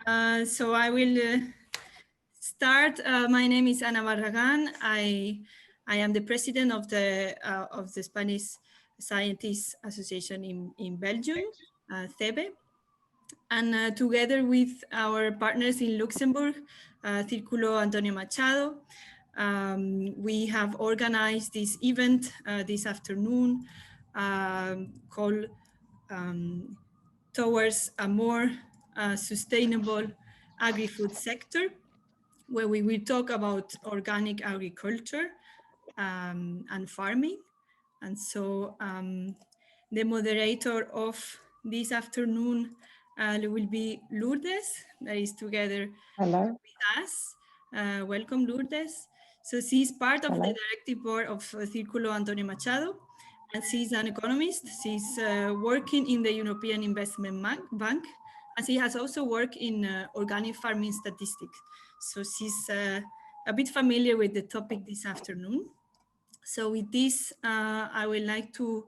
So I will start. My name is Ana Barragan. I am the president of the Spanish Scientists Association in Belgium, CEBE. And together with our partners in Luxembourg, Círculo Antonio Machado, we have organized this event this afternoon called Towards a More Sustainable Agri-Food Sector, where we will talk about organic agriculture and farming. And so the moderator of this afternoon will be Lourdes, that is together Hello. with us. Welcome, Lourdes. So she's part of the directive board of Círculo Antonio Machado, and she's an economist. She's working in the European Investment Bank, and she has also worked in organic farming statistics. So she's a bit familiar with the topic this afternoon. So with this, I would like to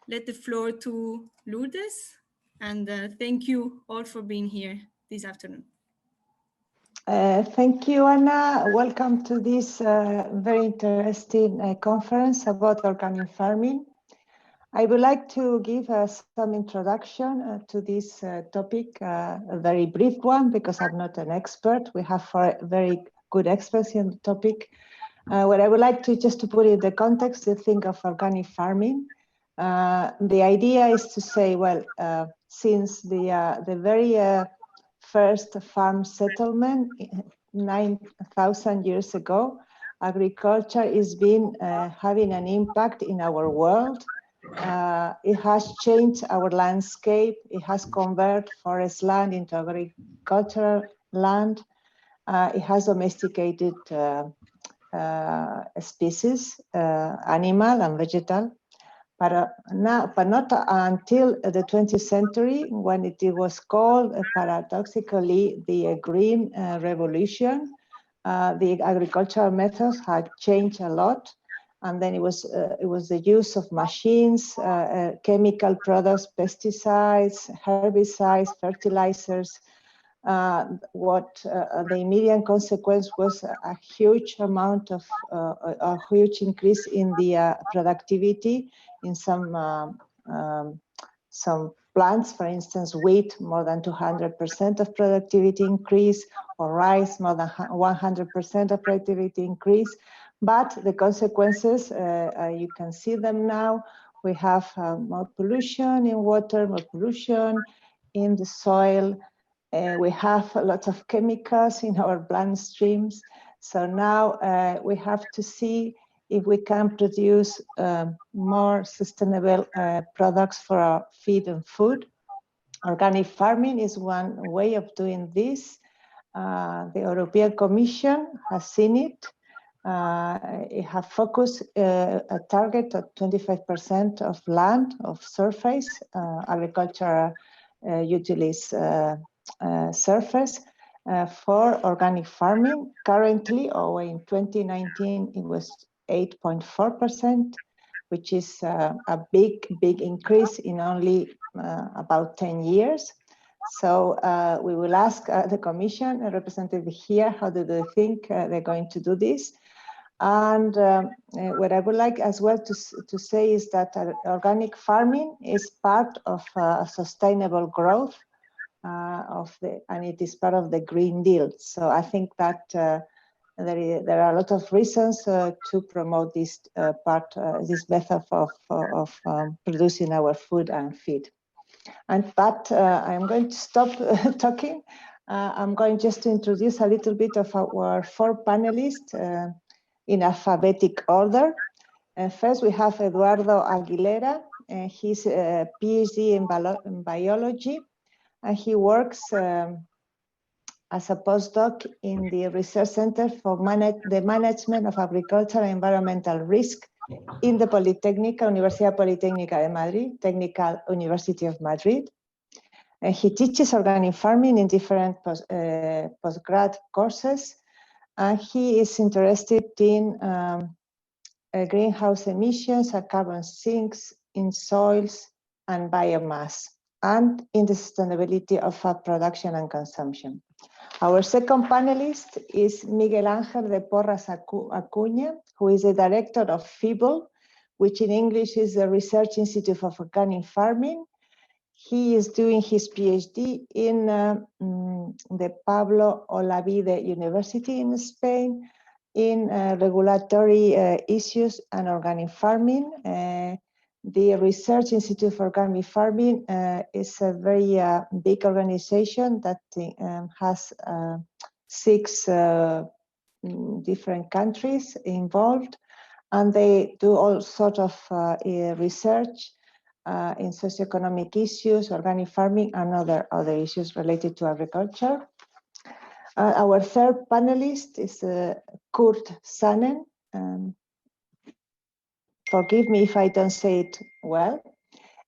let the floor to Lourdes, and thank you all for being here this afternoon. Thank you, Anna. Welcome to this very interesting conference about organic farming. I would like to give some introduction to this topic, a very brief one, because I'm not an expert. We have very good experts in the topic. What I would like to just to put in the context to think of organic farming. The idea is to say, well, since the very first farm settlement 9,000 years ago, agriculture has been having an impact in our world. It has changed our landscape. It has converted forest land into agricultural land. It has domesticated species, animal and vegetal. But not until the 20th century, when it was called paradoxically the Green Revolution. The agricultural methods had changed a lot, and then it was the use of machines, chemical products, pesticides, herbicides, fertilizers. The immediate consequence was a huge amount of a huge increase in the productivity in some plants, for instance, wheat, more than 200% of productivity increase, or rice, more than 100% of productivity increase. But the consequences, you can see them now. We have more pollution in water, more pollution in the soil. We have a lot of chemicals in our bloodstreams. So now we have to see if we can produce more sustainable products for our feed and food. Organic farming is one way of doing this. The European Commission has seen it. It has focused a target of 25% of land, of surface, agricultural utilities surface for organic farming. Currently, or in 2019, it was 8.4%, which is a big increase in only about 10 years. So we will ask the Commission, a representative here, how do they think they're going to do this? And what I would like as well to say is that organic farming is part of sustainable growth and it is part of the Green Deal. So I think that there are a lot of reasons to promote this this method of producing our food and feed. But I'm going to stop talking. I'm going just to introduce a little bit of our four panelists in alphabetic order. First, we have Eduardo Aguilera. He's a PhD in biology. And he works as a postdoc in the Research Center for the Management of Agricultural and Environmental Risk in the Universidad Politécnica de Madrid, Technical University of Madrid. And he teaches organic farming in different postgrad courses. And he is interested in greenhouse emissions and carbon sinks in soils and biomass. and in the sustainability of production and consumption. Our second panelist is Miguel Ángel de Porras Acuña, who is the director of FIBL, which in English is the Research Institute of Organic Farming. He is doing his PhD in the Pablo Olavide University in Spain in regulatory issues and organic farming. The Research Institute for Organic Farming is a very big organization that has 6 different countries involved, and they do all sorts of research in socioeconomic issues, organic farming, and other issues related to agriculture. Our third panelist is Kurt Sannen. Forgive me if I don't say it well.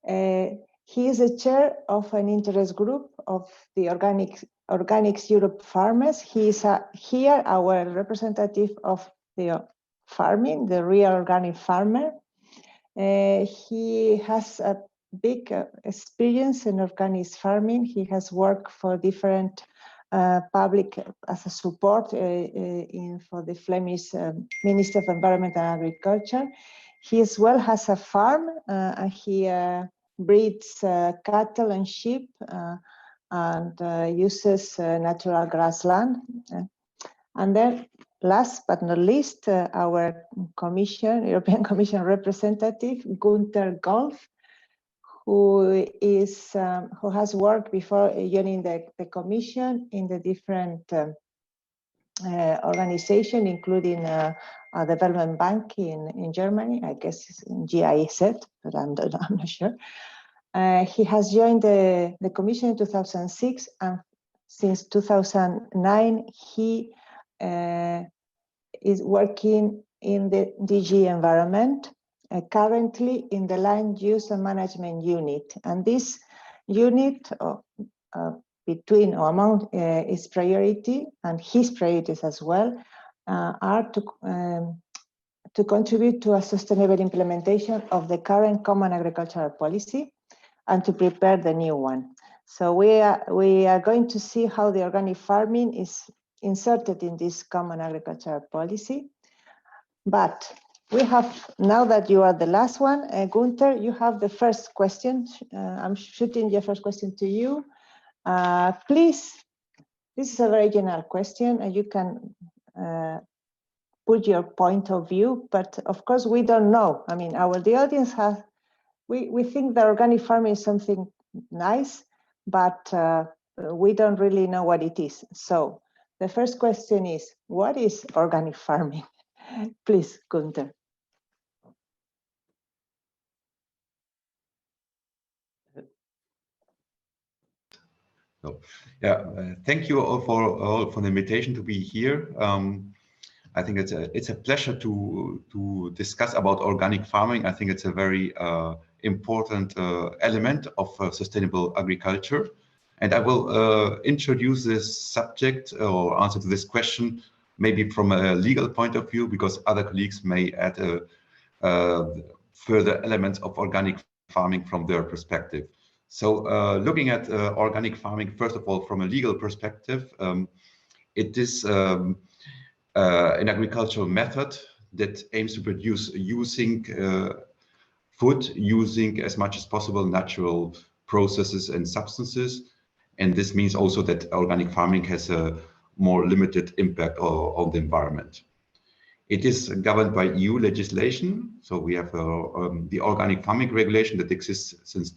He is the chair of an interest group of the Organics Europe farmers. He is here our representative of the farming, the real organic farmer. He has a big experience in organic farming. He has worked for different public as a support for the Flemish Minister of Environment and Agriculture. He as well has a farm and he breeds cattle and sheep and uses natural grassland. And then last but not least, our European Commission representative, Gunther Golf, who has worked before joining the Commission in the different organization, including a development bank in Germany, I guess it's in GIZ, but I'm not sure. He has joined the Commission in 2006, and since 2009, he is working in the DG Environment, currently in the Land Use and Management Unit. And this unit between or among its priority and his priorities as well are to contribute to a sustainable implementation of the current Common Agricultural Policy and to prepare the new one. So we are going to see how the organic farming is inserted in this Common Agricultural Policy. But we have, now that you are the last one, Gunther, you have the first question. I'm shooting your first question to you. Please, this is a very general question, and you can put your point of view, but of course we don't know. I mean, the audience has, we think that organic farming is something nice, but we don't really know what it is. So the first question is, what is organic farming? Please, Gunther. So, yeah, thank you all for the invitation to be here. I think it's a pleasure to discuss about organic farming. I think it's a very important element of sustainable agriculture. And I will introduce this subject or answer to this question maybe from a legal point of view, because other colleagues may add further elements of organic farming from their perspective. So looking at organic farming, first of all, from a legal perspective, it is an agricultural method that aims to produce using food, using as much as possible natural processes and substances. And this means also that organic farming has a more limited impact on the environment. It is governed by EU legislation. So we have the organic farming regulation that exists since.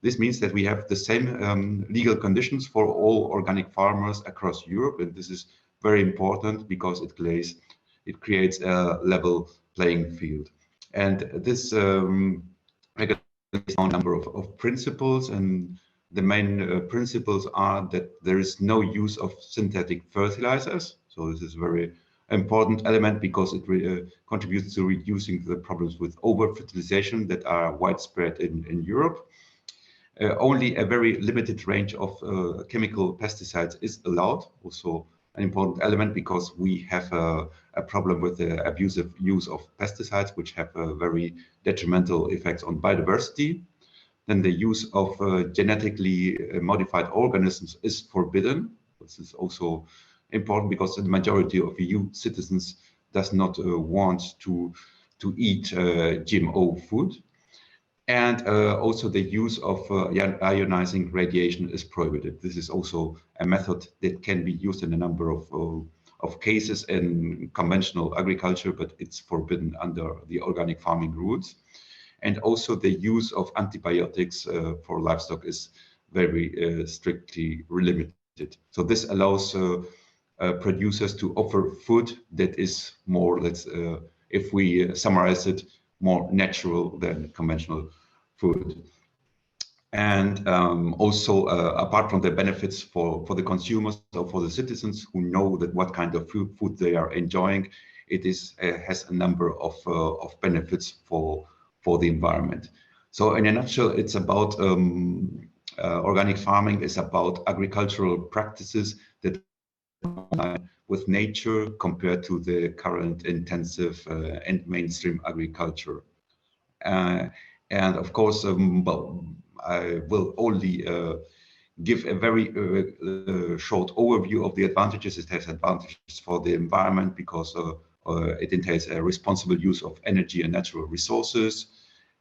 This means that we have the same legal conditions for all organic farmers across Europe, and this is very important because it creates a level playing field. And this regulation has a number of principles, and the main principles are that there is no use of synthetic fertilizers. So this is a very important element because it contributes to reducing the problems with over-fertilization that are widespread in Europe. Only a very limited range of chemical pesticides is allowed, also an important element because we have a problem with the abusive use of pesticides, which have very detrimental effects on biodiversity. then the use of genetically modified organisms is forbidden. This is also important because the majority of EU citizens does not want to eat GMO food. And also the use of ionizing radiation is prohibited. This is also a method that can be used in a number of cases in conventional agriculture, but it's forbidden under the organic farming rules. And also the use of antibiotics for livestock is very strictly limited. So this allows producers to offer food that is more, if we summarize it, more natural than conventional food. And also, apart from the benefits for the consumers or for the citizens who know that what kind of food they are enjoying, it has a number of benefits for the environment. So in a nutshell, it's about organic farming is about agricultural practices that with nature compared to the current intensive and mainstream agriculture. And of course, well, I will only give a very short overview of the advantages. It has advantages for the environment because it entails a responsible use of energy and natural resources.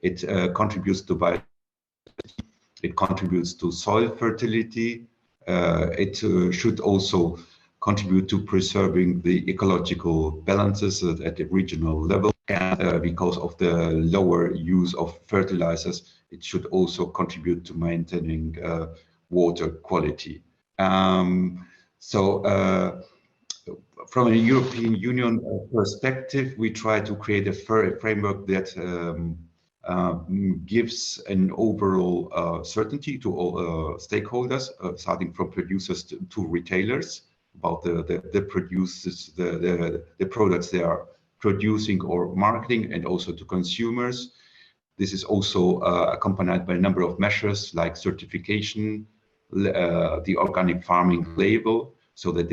It contributes to biodiversity. It contributes to soil fertility. It should also contribute to preserving the ecological balances at the regional level. And because of the lower use of fertilizers, it should also contribute to maintaining water quality. So from a European Union perspective, we try to create a framework that gives an overall certainty to all stakeholders, starting from producers to retailers, about the producers, the products they are producing or marketing, and also to consumers. This is also accompanied by a number of measures like certification, the organic farming label, so that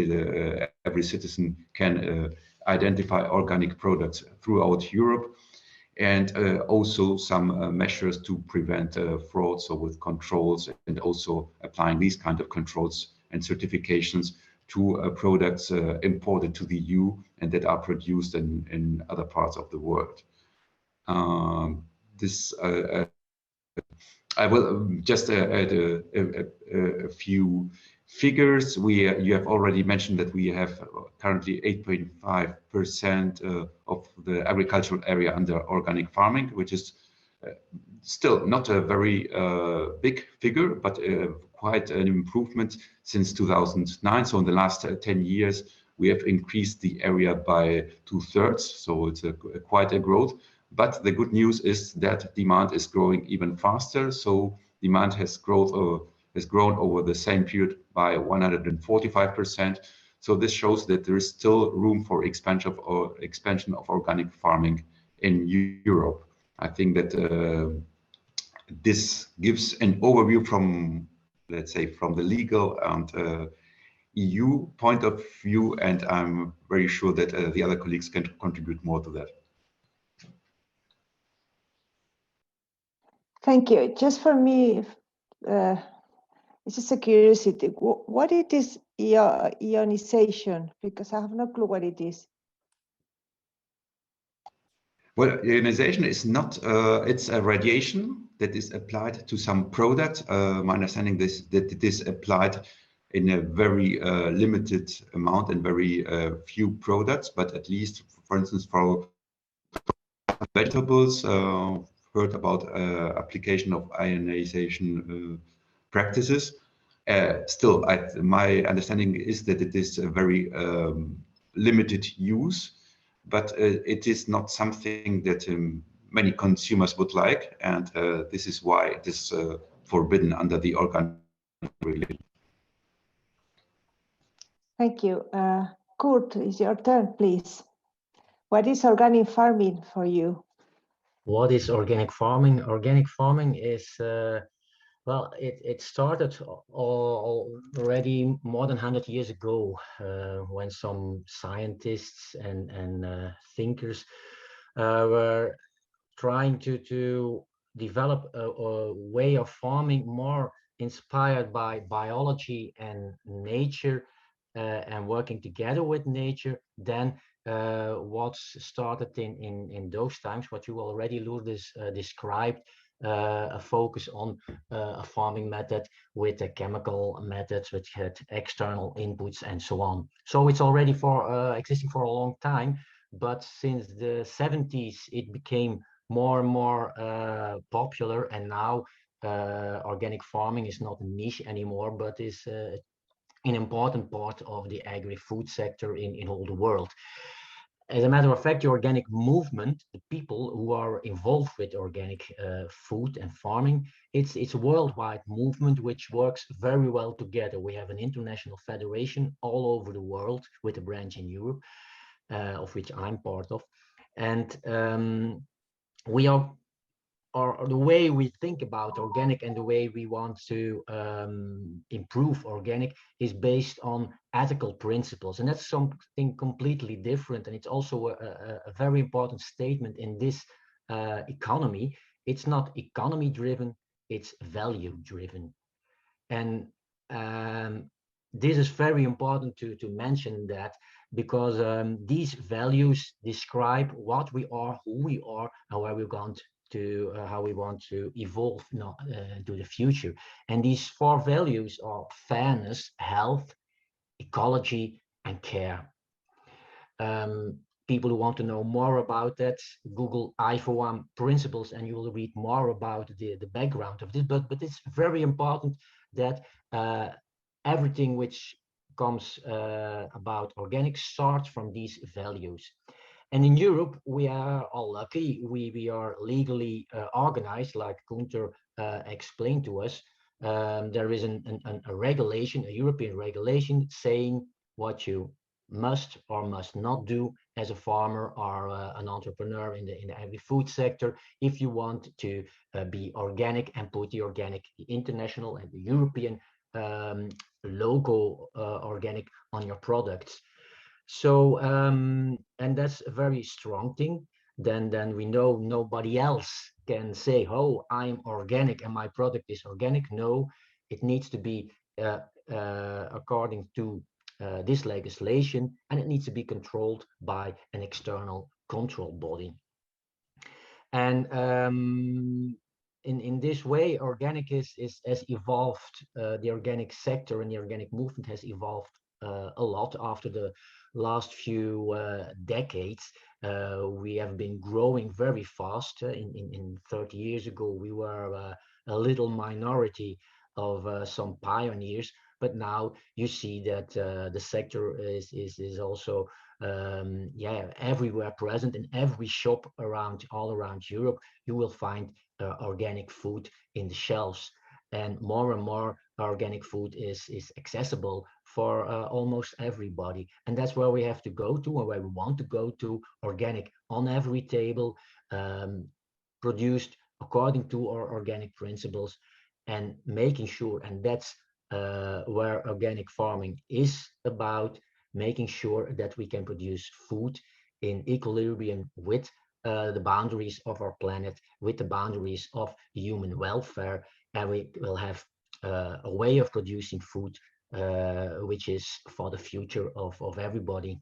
every citizen can identify organic products throughout Europe, and also some measures to prevent fraud, so with controls, and also applying these kind of controls and certifications to products imported to the EU and that are produced in other parts of the world. I will just add a few figures. You have already mentioned that we have currently 8.5% of the agricultural area under organic farming, which is still not a very big figure, but quite an improvement since 2009. So in the last 10 years, we have increased the area by 2/3. So it's quite a growth. But the good news is that demand is growing even faster. So demand has grown over the same period by 145%. So this shows that there is still room for expansion of organic farming in Europe. I think that this gives an overview from, let's say, from the legal and EU point of view, and I'm very sure that the other colleagues can contribute more to that. Thank you. Just for me, it's just a curiosity. What it is ionization? Because I have no clue what it is. Well, ionization is not, it's a radiation that is applied to some product. My understanding is that it is applied in a very limited amount and very few products, but at least, for instance, for vegetables, heard about application of ionization practices. Still, my understanding is that it is a very limited use, but it is not something that many consumers would like, and this is why it is forbidden under the organic regulation. Thank you. Kurt, it's your turn, please. What is organic farming for you? What is organic farming? Organic farming is, well, it started already more than 100 years ago when some scientists and thinkers were trying to develop a way of farming more inspired by biology and nature, and working together with nature, than what's started in those times, what you already, Lourdes, described, a focus on a farming method with the chemical methods, which had external inputs and so on. So it's already existing for a long time, but since the 70s it became more and more popular, and now organic farming is not a niche anymore, but is an important part of the agri-food sector in all the world. As a matter of fact, the organic movement, the people who are involved with organic food and farming, it's a worldwide movement which works very well together. We have an international federation all over the world with a branch in Europe, of which I'm part of. And we are, or the way we think about organic and the way we want to improve organic is based on ethical principles, and that's something completely different. And it's also a very important statement in this economy. It's not economy driven, it's value driven. And this is very important to mention that, because these values describe what we are, who we are, and where we're going to how we want to evolve to the future. And these 4 values are fairness, health, ecology, and care. People who want to know more about that, Google I4M principles, and you will read more about the background of this. But it's very important that everything which comes about organic starts from these values. And in Europe, we are all lucky. We are legally organized, like Gunther explained to us. There is a regulation, a European regulation, saying what you must or must not do as a farmer or an entrepreneur in the agri-food sector if you want to be organic and put the organic, the international and the European logo organic on your products. So and that's a very strong thing. Then we know nobody else can say, oh, I'm organic and my product is organic. No, it needs to be according to this legislation, and it needs to be controlled by an external control body. And in this way, organic has evolved. The organic sector and the organic movement has evolved a lot after the last few decades. We have been growing very fast. In 30 years ago, we were a little minority of some pioneers, but now you see that the sector is also everywhere present. In every shop all around Europe, you will find organic food in the shelves, and more organic food is accessible for almost everybody. And that's where we have to go to, or where we want to go to. Organic on every table, produced according to our organic principles, and making sure, and that's where organic farming is about, making sure that we can produce food in equilibrium with the boundaries of our planet, with the boundaries of human welfare, and we will have a way of producing food which is for the future of everybody.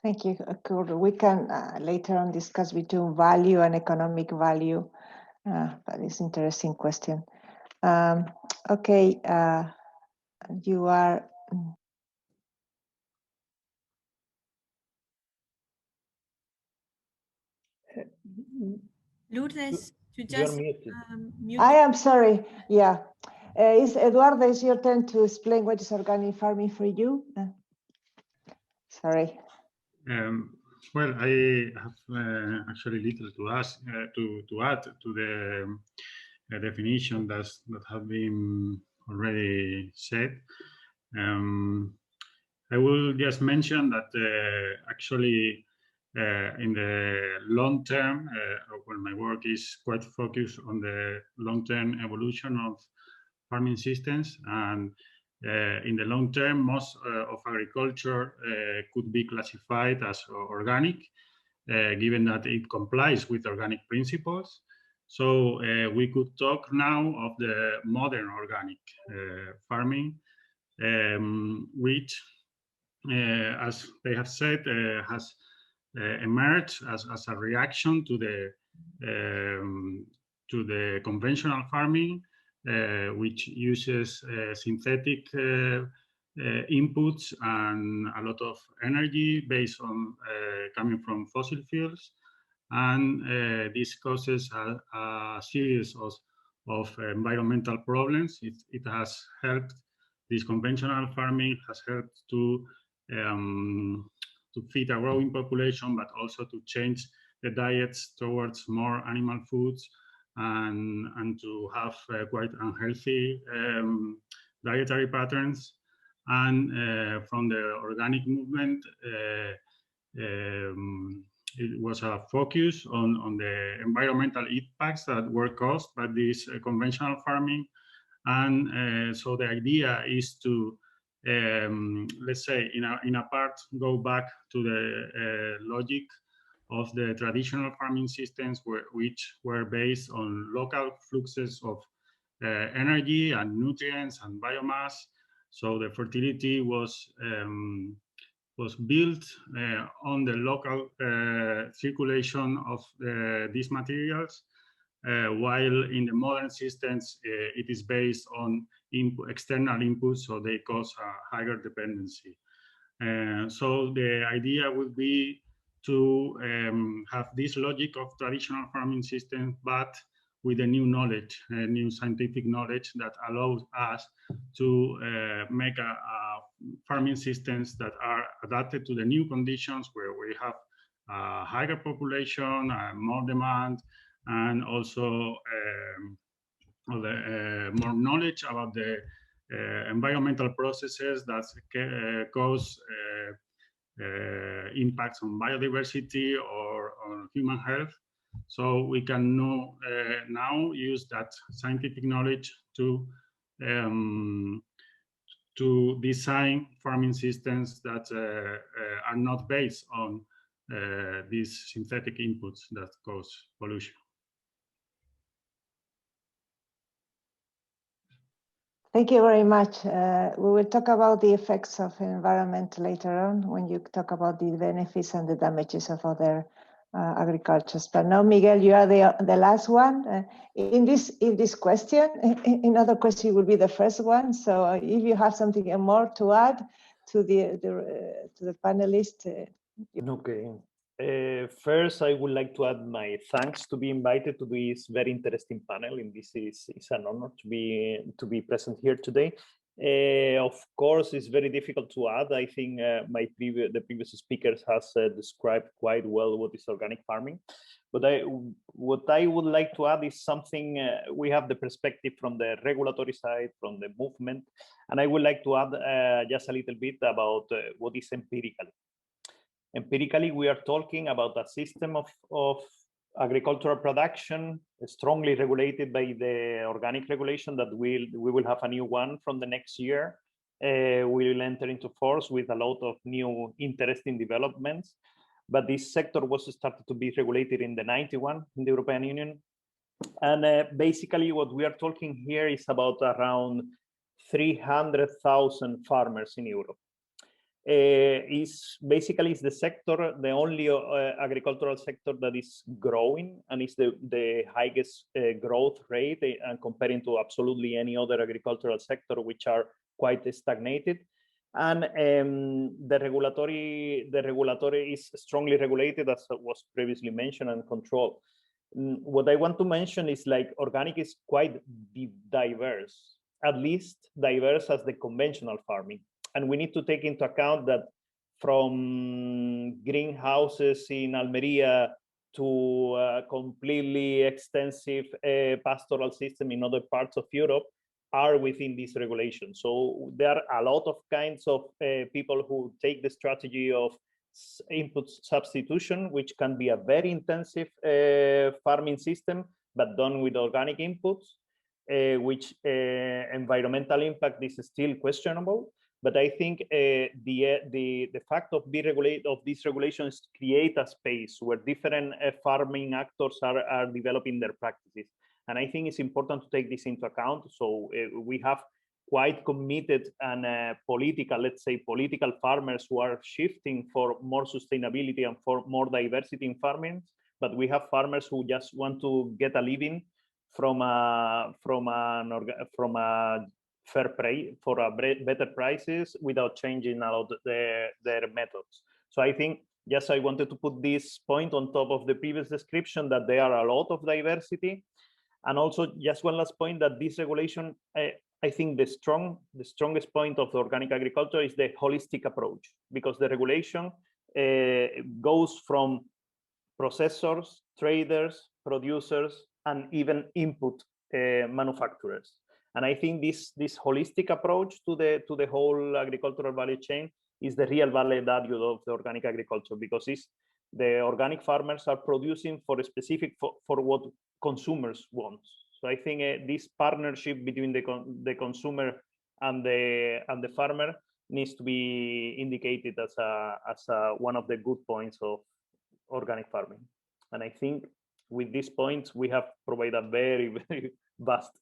Thank you, Kurt. We can later on discuss between value and economic value. That is an interesting question. Okay, you are. Lourdes, you just mute. I am sorry. Yeah. Is Eduardo, it's your turn to explain what is organic farming for you. Sorry. Well, I have actually little to ask to add to the definition that have been already said. I will just mention that actually in the long term, well, my work is quite focused on the long-term evolution of farming systems, and in the long term, most of agriculture could be classified as organic, given that it complies with organic principles. So we could talk now of the modern organic farming, which, as they have said, has emerged as a reaction to the conventional farming, which uses synthetic inputs and a lot of energy based on coming from fossil fuels, and this causes a series of environmental problems. It has helped, this conventional farming has helped to feed a growing population, but also to change the diets towards more animal foods, and to have quite unhealthy dietary patterns. And from the organic movement, it was a focus on the environmental impacts that were caused by this conventional farming. And so the idea is to, let's say, in a part, go back to the logic of the traditional farming systems, which were based on local fluxes of energy and nutrients and biomass. So the fertility was built on the local circulation of these materials, while in the modern systems, it is based on external inputs, so they cause a higher dependency. So the idea would be to have this logic of traditional farming systems, but with a new knowledge, new scientific knowledge that allows us to make a farming systems that are adapted to the new conditions, where we have a higher population, more demand, and also more knowledge about the environmental processes that cause impacts on biodiversity or on human health. So we can now use that scientific knowledge to design farming systems that are not based on these synthetic inputs that cause pollution. Thank you very much. We will talk about the effects of environment later on when you talk about the benefits and the damages of other agricultures. But now, Miguel, you are the last one. In this question, in other questions, you will be the first one. So if you have something more to add to the panelists. Okay. First, I would like to add my thanks to be invited to this very interesting panel, and this is an honor to be present here today. Of course, it's very difficult to add. I think the previous speakers has described quite well what is organic farming. But what I would like to add is something. We have the perspective from the regulatory side, from the movement, and I would like to add just a little bit about what is empirical. Empirically, we are talking about a system of agricultural production strongly regulated by the organic regulation that we will have a new one from the next year. We will enter into force with a lot of new interesting developments. But this sector was started to be regulated in the 91 in the European Union. And basically what we are talking here is about around 300,000 farmers in Europe. Is the sector, the only agricultural sector that is growing, and is the highest growth rate, and comparing to absolutely any other agricultural sector, which are quite stagnated. And the regulatory is strongly regulated, as was previously mentioned, and controlled. What I want to mention is like organic is quite diverse, at least diverse as the conventional farming. And we need to take into account that from greenhouses in Almeria to a completely extensive pastoral system in other parts of Europe are within this regulation. So there are a lot of kinds of people who take the strategy of input substitution, which can be a very intensive farming system, but done with organic inputs, which environmental impact is still questionable. But I think the fact of these regulations create a space where different farming actors are developing their practices. And I think it's important to take this into account. So we have quite committed and political, let's say, political farmers who are shifting for more sustainability and for more diversity in farming. But we have farmers who just want to get a living from a fair price for better prices without changing a lot their methods. So I think I wanted to put this point on top of the previous description that there are a lot of diversity. And also just one last point, that this regulation, I think the strongest point of the organic agriculture is the holistic approach, because the regulation goes from processors, traders, producers, and even input manufacturers. And I think this holistic approach to the whole agricultural value chain is the real value added of the organic agriculture, because the organic farmers are producing for a specific for what consumers want. So I think this partnership between the consumer and the farmer needs to be indicated as one of the good points of organic farming. And I think with these points we have provided a very, very vast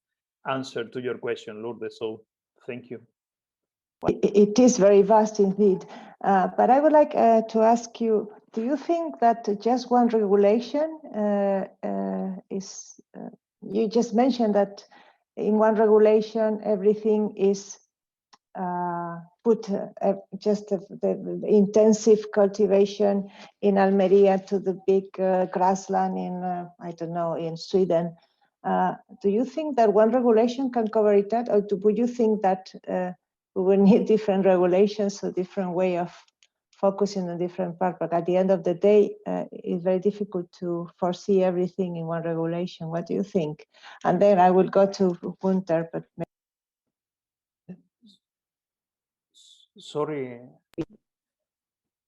answer to your question, Lourdes. So thank you. It is very vast indeed. But I would like to ask you, do you think that just one regulation is, you just mentioned that in one regulation everything is put just the intensive cultivation in Almeria to the big grassland in, I don't know, in Sweden. Do you think that one regulation can cover it all, or would you think that we will need different regulations, a different way of focusing on different parts? But at the end of the day, it's very difficult to foresee everything in one regulation. What do you think? And then I will go to Gunther, but sorry,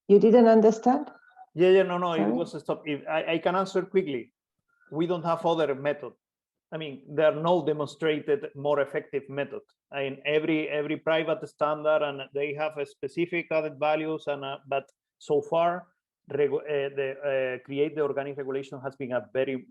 you didn't understand? Yeah, no, sorry? It was a stop. If I can answer quickly. We don't have other method. I mean, there are no demonstrated more effective method. I mean, every private standard, and they have a specific added values, and but so far, create the organic regulation has been a very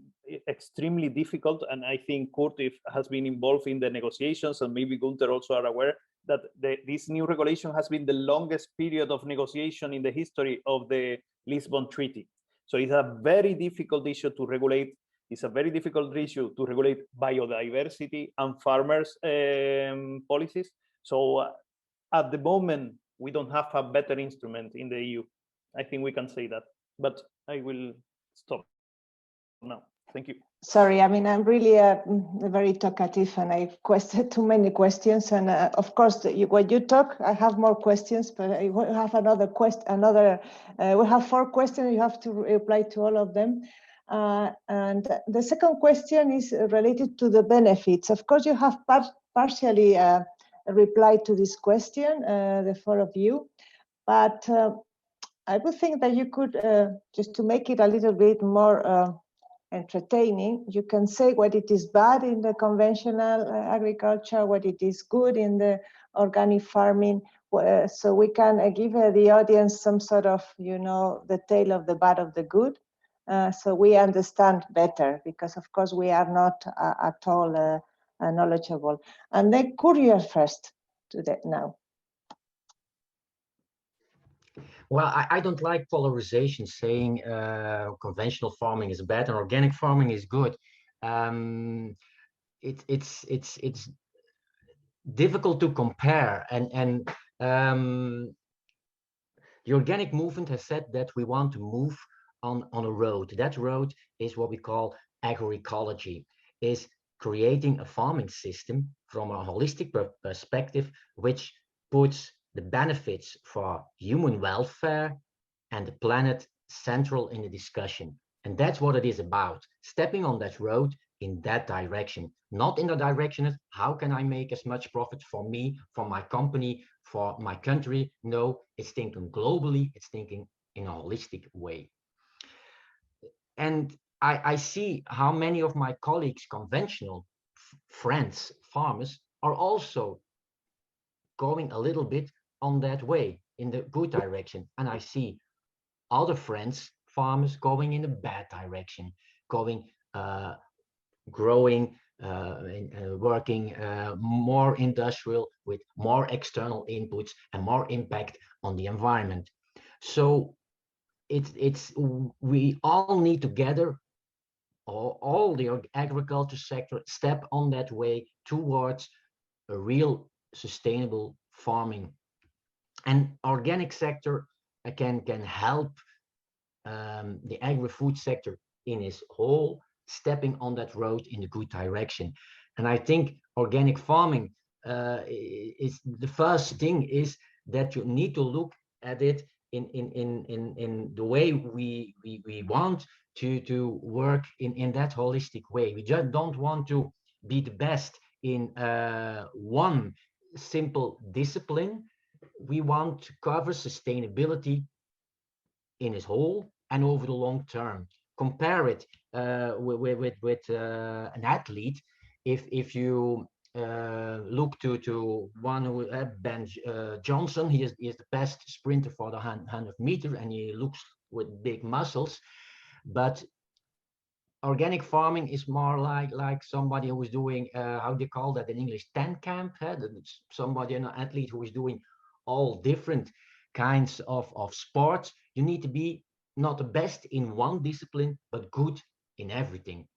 extremely difficult. And I think Kurt has been involved in the negotiations, and maybe Gunther also are aware that this new regulation has been the longest period of negotiation in the history of the Lisbon Treaty. So it's a very difficult issue to regulate. It's a very difficult issue to regulate biodiversity and farmers' policies. So at the moment, we don't have a better instrument in the EU. I think we can say that, but I will stop now. Thank you. Sorry, I mean, I'm really very talkative, and I questioned too many questions. And of course, when you talk, I have more questions, but I have another question. We have 4 questions. You have to reply to all of them. And the second question is related to the benefits. Of course, you have partially replied to this question, the 4 of you, but I would think that you could, just to make it a little bit more entertaining, you can say what it is bad in the conventional agriculture, what it is good in the organic farming, so we can give the audience some sort of, the tale of the bad of the good, so we understand better, because of course we are not at all knowledgeable. And then Courier first now. Well, I don't like polarization, saying conventional farming is bad and organic farming is good. It's difficult to compare, and the organic movement has said that we want to move on a road. That road is what we call agroecology, is creating a farming system from a holistic perspective, which puts the benefits for human welfare and the planet central in the discussion. And that's what it is about, stepping on that road in that direction, not in the direction of how can I make as much profit for me, for my company, for my country. No, it's thinking globally, it's thinking in a holistic way. And I see how many of my colleagues, conventional friends, farmers, are also going a little bit on that way in the good direction, and I see other friends, farmers, going in the bad direction, going growing, working more industrial with more external inputs and more impact on the environment. So we all need together, all the agriculture sector, step on that way towards a real sustainable farming. And organic sector can help the agri-food sector in its whole, stepping on that road in a good direction. And I think organic farming is the first thing, is that you need to look at it in the way we want to work in that holistic way. We just don't want to be the best in one simple discipline. We want to cover sustainability in its whole and over the long term. Compare it with an athlete. If you look to one who Ben Johnson, he is the best sprinter for the 100 meter, and he looks with big muscles. But organic farming is more like somebody who is doing how do you call that in English, 10 camp, somebody, an athlete who is doing all different kinds of sports. You need to be not the best in one discipline, but good in everything.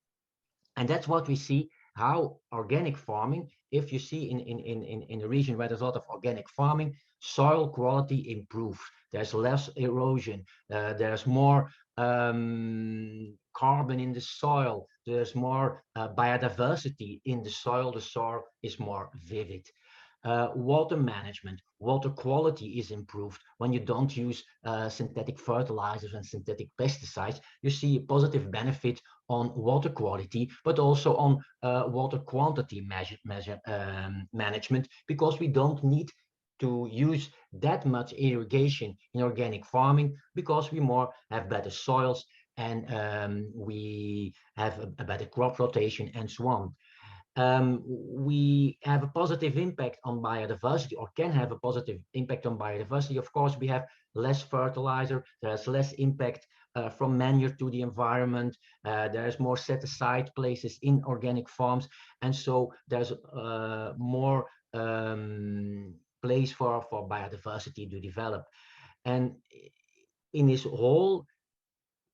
And that's what we see, how organic farming, if you see in a region where there's a lot of organic farming, soil quality improves. There's less erosion. There's more carbon in the soil. There's more biodiversity in the soil. The soil is more vivid. Water management, water quality is improved. When you don't use synthetic fertilizers and synthetic pesticides, you see a positive benefit on water quality, but also on water quantity management, because we don't need to use that much irrigation in organic farming, because we have better soils, and we have a better crop rotation and so on. We have a positive impact on biodiversity, or can have a positive impact on biodiversity. Of course, we have less fertilizer, there's less impact from manure to the environment, there's more set aside places in organic farms, and so there's more place for biodiversity to develop. And in this whole,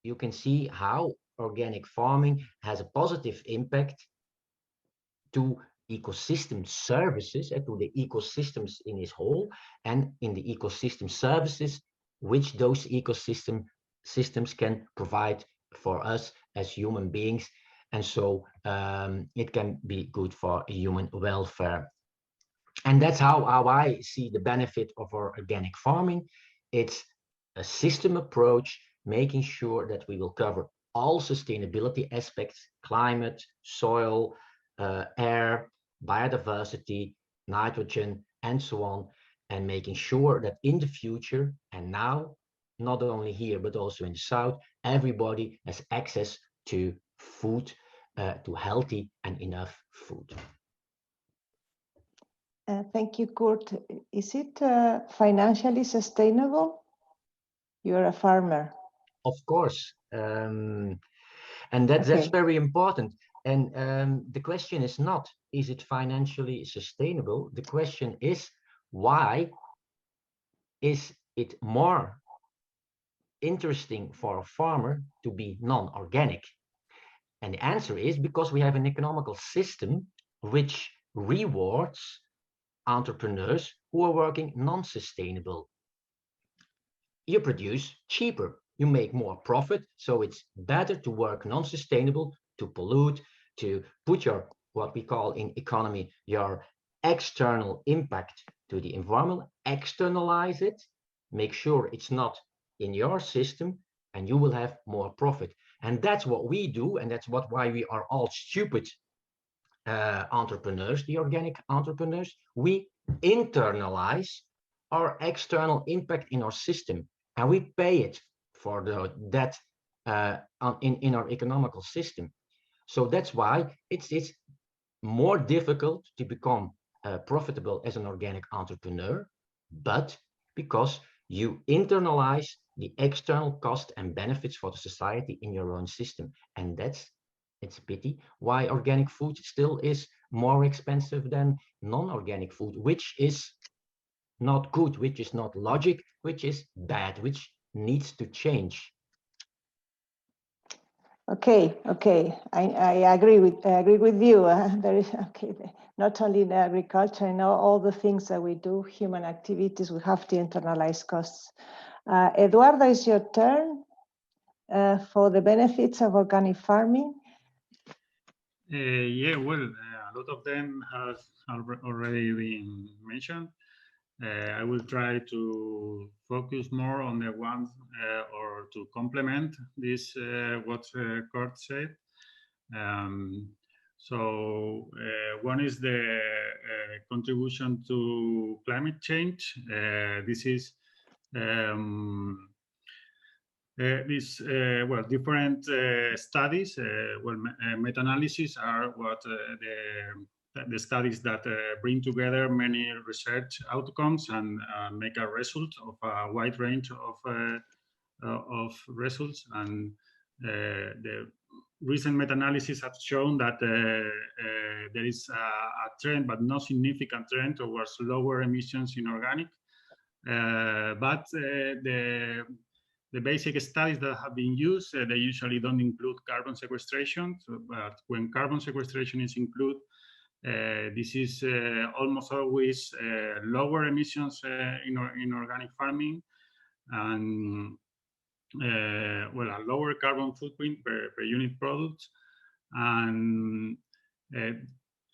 you can see how organic farming has a positive impact to ecosystem services and to the ecosystems in its whole, and in the ecosystem services which those systems can provide for us as human beings. And so it can be good for human welfare. And that's how I see the benefit of our organic farming. It's a system approach, making sure that we will cover all sustainability aspects: climate, soil, air, biodiversity, nitrogen, and so on, and making sure that in the future, and now, not only here, but also in the South, everybody has access to food, to healthy and enough food. Thank you, Kurt. Is it financially sustainable? You're a farmer. Of course. And that's very important. And the question is not, is it financially sustainable? The question is, why is it more interesting for a farmer to be non-organic? And the answer is because we have an economical system which rewards entrepreneurs who are working non-sustainable. You produce cheaper, you make more profit, so it's better to work non-sustainable, to pollute, to put your, what we call in economy, your external impact to the environment, externalize it, make sure it's not in your system, and you will have more profit. And that's what we do, and that's why we are all stupid entrepreneurs, the organic entrepreneurs. We internalize our external impact in our system, and we pay it for that in our economical system. So that's why it's more difficult to become profitable as an organic entrepreneur, but because you internalize the external cost and benefits for the society in your own system. And it's a pity why organic food still is more expensive than non-organic food, which is not good, which is not logic, which is bad, which needs to change. Okay, I agree with you. There is not only in agriculture, in all the things that we do, human activities, we have to internalize costs. Eduardo, it's your turn for the benefits of organic farming. Yeah, well, a lot of them have already been mentioned. I will try to focus more on the ones or to complement this what Kurt said. So one is the contribution to climate change. This is different studies. Meta-analysis are what the studies that bring together many research outcomes and make a result of a wide range of results. And the recent meta-analysis have shown that there is a trend, but no significant trend, towards lower emissions in organic. But the basic studies that have been used, they usually don't include carbon sequestration. But when carbon sequestration is included, this is almost always lower emissions in organic farming, and a lower carbon footprint per unit product. And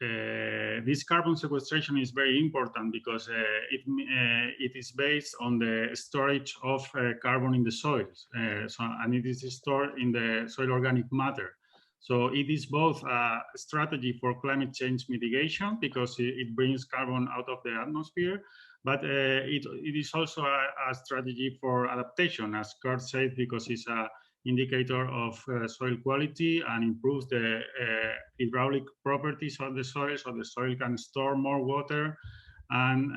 this carbon sequestration is very important because it is based on the storage of carbon in the soils. And it is stored in the soil organic matter. So it is both a strategy for climate change mitigation because it brings carbon out of the atmosphere, but it is also a strategy for adaptation, as Kurt said, because it's an indicator of soil quality and improves the hydraulic properties of the soil, so the soil can store more water, and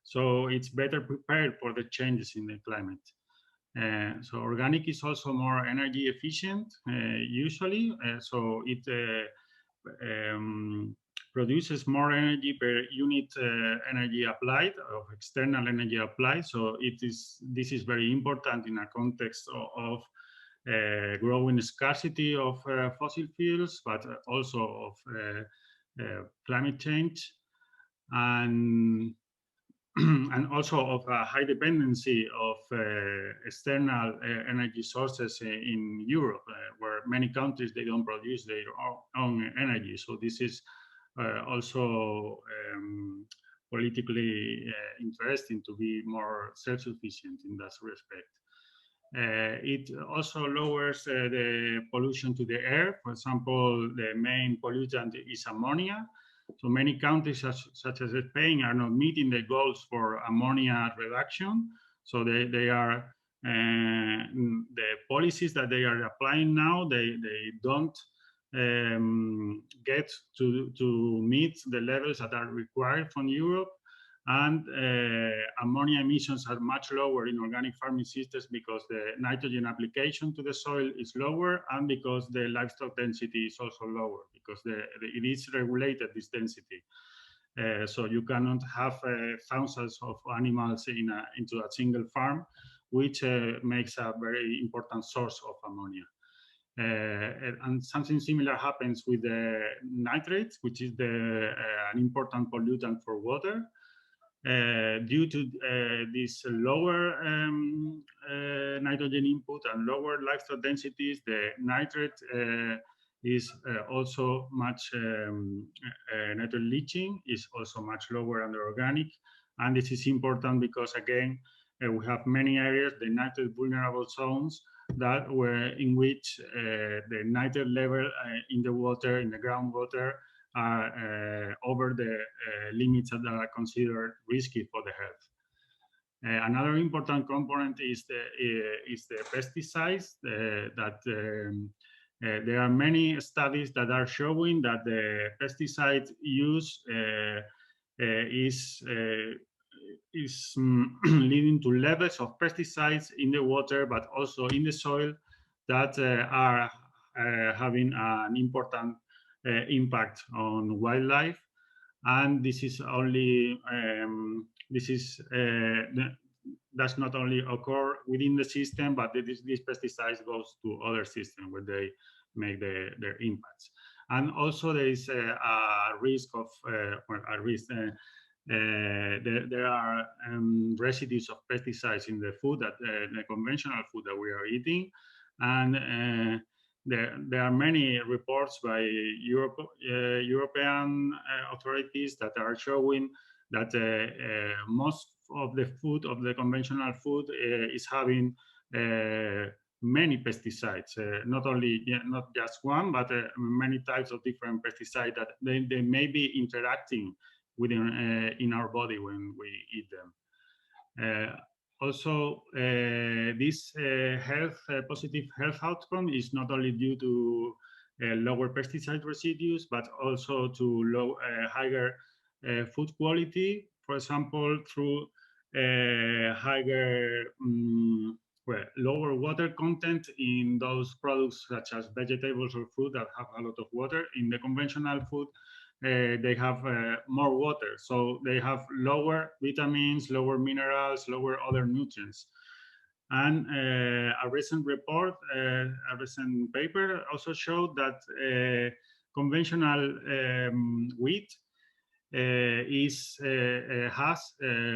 so it's better prepared for the changes in the climate. So organic is also more energy efficient, usually, so it produces more energy per unit energy applied, of external energy applied. So this is very important in a context of growing scarcity of fossil fuels, but also of climate change, and also of a high dependency of external energy sources in Europe, where many countries, they don't produce their own energy. So this is also politically interesting to be more self-sufficient in that respect. It also lowers the pollution to the air. For example, the main pollutant is ammonia. So many countries, such as Spain, are not meeting the goals for ammonia reduction. So they are the policies that they are applying now, they don't get to meet the levels that are required from Europe. And ammonia emissions are much lower in organic farming systems because the nitrogen application to the soil is lower, and because the livestock density is also lower, because it is regulated, this density. So you cannot have thousands of animals into a single farm, which makes a very important source of ammonia. And something similar happens with the nitrates, which is an important pollutant for water. Due to this lower nitrogen input and lower livestock densities, the nitrate is also much, nitrate leaching is also much lower under organic. And this is important because, again, we have many areas, the nitrate vulnerable zones, that were in which the nitrate level in the water, in the groundwater, are over the limits that are considered risky for the health. Another important component is the pesticides. There are many studies that are showing that the pesticide use is is leading to levels of pesticides in the water, but also in the soil that are having an important impact on wildlife. And this is only does not only occur within the system, but these pesticides goes to other systems where they make their impacts. And also there is a risk of there are residues of pesticides in the food, that the conventional food that we are eating, and there are many reports by European authorities that are showing that most of the food, of the conventional food, is having many pesticides, not just one, but many types of different pesticides that they may be interacting within in our body when we eat them. Also, this positive health outcome is not only due to lower pesticide residues, but also to higher food quality. For example, through higher, lower water content in those products, such as vegetables or fruit that have a lot of water. In the conventional food, they have more water, so they have lower vitamins, lower minerals, lower other nutrients. And a recent report, a recent paper also showed that conventional wheat has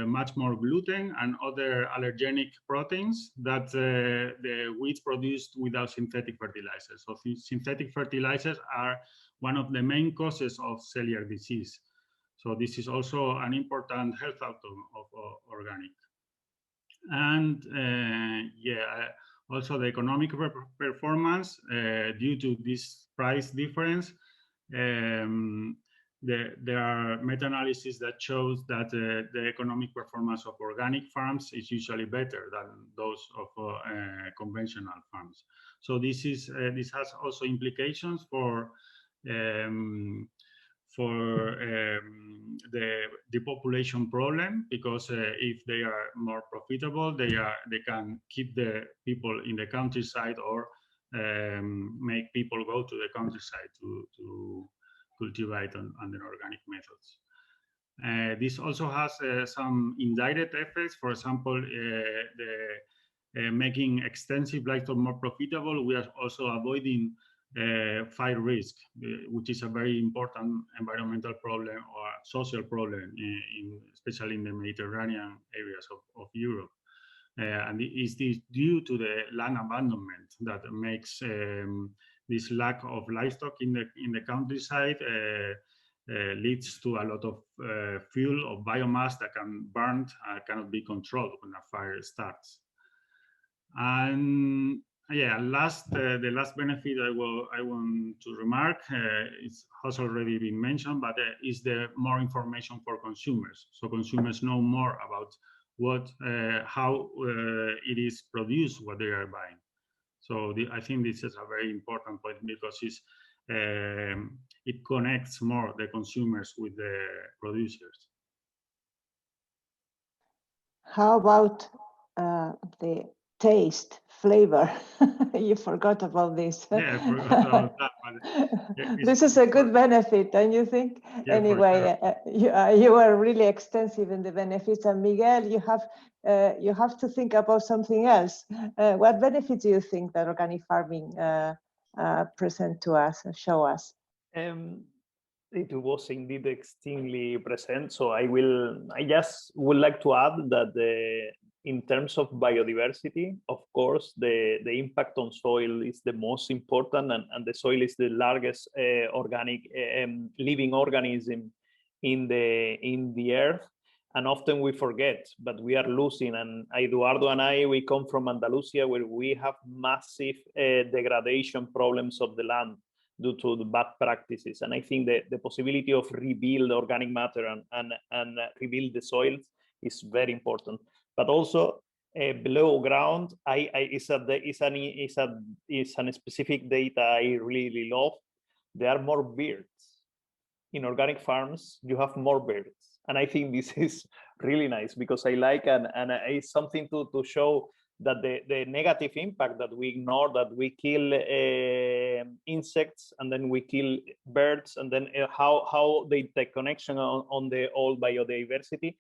much more gluten and other allergenic proteins that the wheat produced without synthetic fertilizers. So synthetic fertilizers are one of the main causes of celiac disease. So this is also an important health outcome of organic. And also the economic performance due to this price difference. There are meta-analyses that shows that the economic performance of organic farms is usually better than those of conventional farms. So this has also implications for the depopulation problem, because if they are more profitable, they can keep the people in the countryside, or make people go to the countryside to cultivate under organic methods. This also has some indirect effects. For example, making extensive livestock more profitable, we are also avoiding fire risk, which is a very important environmental problem or social problem, especially in the Mediterranean areas of Europe. And is this due to the land abandonment that makes this lack of livestock in the countryside leads to a lot of fuel of biomass that can burn, cannot be controlled when a fire starts. And yeah, the last benefit I want to remark has already been mentioned, but is the more information for consumers. So consumers know more about how it is produced, what they are buying. So I think this is a very important point, because it connects more the consumers with the producers. How about the taste, flavor? You forgot about this. Yeah, I forgot about that. But this is a good benefit, don't you think? Yeah, anyway, sure. You are really extensive in the benefits, and Miguel, you have to think about something else. What benefits do you think that organic farming present to us, show us? It was indeed extremely present. So I just would like to add that in terms of biodiversity, of course, the impact on soil is the most important, and the soil is the largest organic living organism in the earth. And often we forget, but we are losing. And Eduardo and we come from Andalusia, where we have massive degradation problems of the land due to the bad practices. And I think that the possibility of rebuild organic matter and rebuild the soils is very important. But also below ground, is a specific data I really love. There are more birds in organic farms. You have more birds, and I think this is really nice, because I like, and it's something to show that the negative impact that we ignore, that we kill insects and then we kill birds, and then how the connection on the all biodiversity,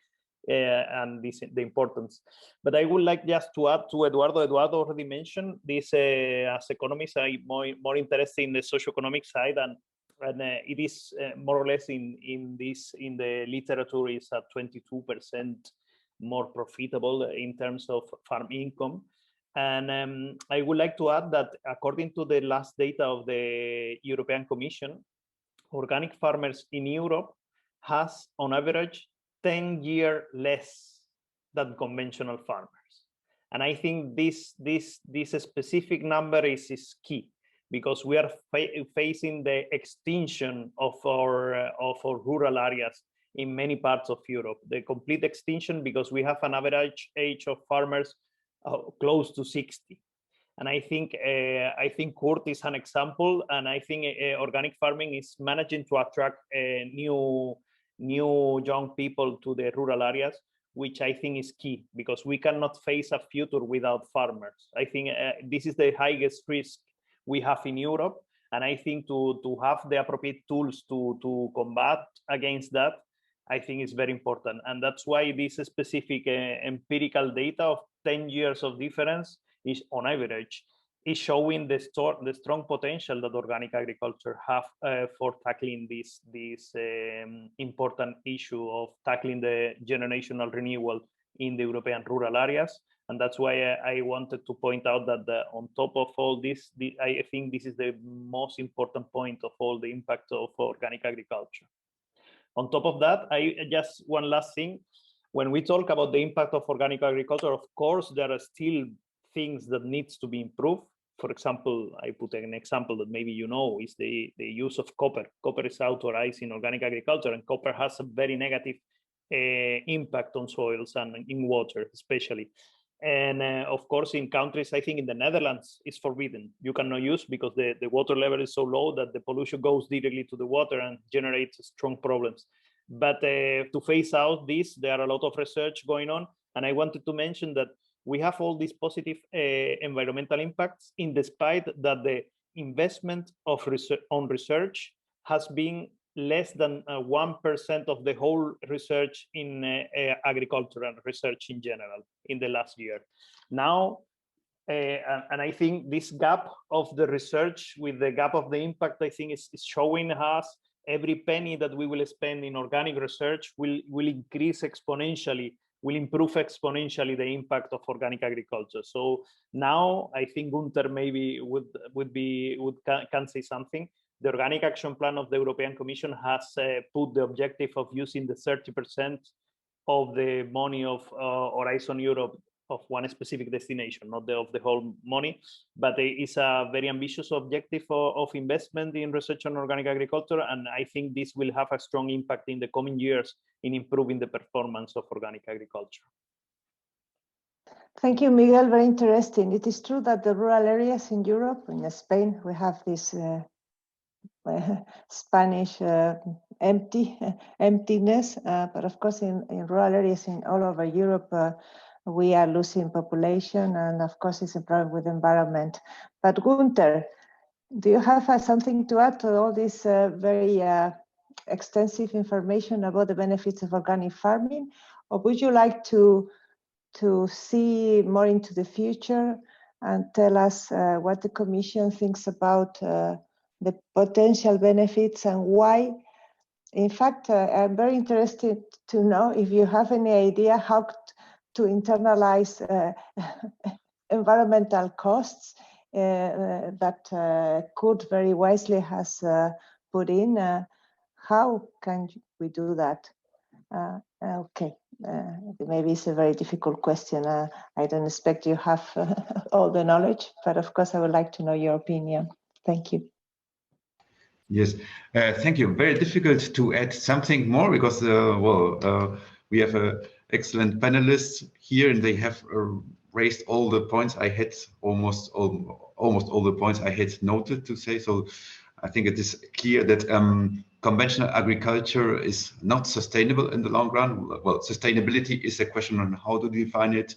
and the importance. But I would like just to add to Eduardo. Eduardo already mentioned this. As economists, I'm more interested in the socioeconomic side, and it is more or less in the literature is at 22% more profitable in terms of farm income. And I would like to add that according to the last data of the European Commission, organic farmers in Europe has on average 10 years less than conventional farmers. And I think this specific number is key, because we are facing the extinction of our rural areas in many parts of Europe, the complete extinction, because we have an average age of farmers close to 60. And I think Kurt is an example, and I think organic farming is managing to attract new young people to the rural areas, which I think is key, because we cannot face a future without farmers. I think this is the highest risk we have in Europe, and I think to have the appropriate tools to combat against that, I think is very important. And that's why this specific empirical data of 10 years of difference is on average is showing the strong potential that organic agriculture have for tackling this important issue of tackling the generational renewal in the European rural areas. And that's why I wanted to point out that on top of all this, I think this is the most important point of all the impact of organic agriculture. On top of that, just one last thing. When we talk about the impact of organic agriculture, of course, there are still things that needs to be improved. For example, I put an example that maybe you know is the use of copper. Copper is authorized in organic agriculture, and copper has a very negative impact on soils and in water, especially. And of course, in countries, I think in the Netherlands, it's forbidden. You cannot use because the water level is so low that the pollution goes directly to the water and generates strong problems. But to phase out this, there are a lot of research going on. And I wanted to mention that we have all these positive environmental impacts, in despite that the investment of research has been less than 1% of the whole research in agriculture and research in general in the last year. Now, and I think this gap of the research with the gap of the impact, I think is showing us every penny that we will spend in organic research will increase exponentially, will improve exponentially the impact of organic agriculture. So now I think Gunther maybe can say something. The Organic Action Plan of the European Commission has put the objective of using the 30% of the money of Horizon Europe of one specific destination, not of the whole money, but it's a very ambitious objective of investment in research on organic agriculture, and I think this will have a strong impact in the coming years in improving the performance of organic agriculture. Thank you, Miguel. Very interesting. It is true that the rural areas in Europe, in Spain, we have this Spanish emptiness, but of course in rural areas in all over Europe, we are losing population, and of course it's a problem with environment. But Gunther, do you have something to add to all this very extensive information about the benefits of organic farming, or would you like to see more into the future and tell us what the Commission thinks about the potential benefits and why? In fact, I'm very interested to know if you have any idea how to internalize environmental costs that Kurt very wisely has put in. How can we do that? Okay, maybe it's a very difficult question. I don't expect you have all the knowledge, but of course I would like to know your opinion. Thank you. Yes, thank you. Very difficult to add something more because, we have excellent panelists here, and they have raised all the points I had, almost all the points I had noted to say. So I think it is clear that conventional agriculture is not sustainable in the long run. Well, sustainability is a question on how to define it,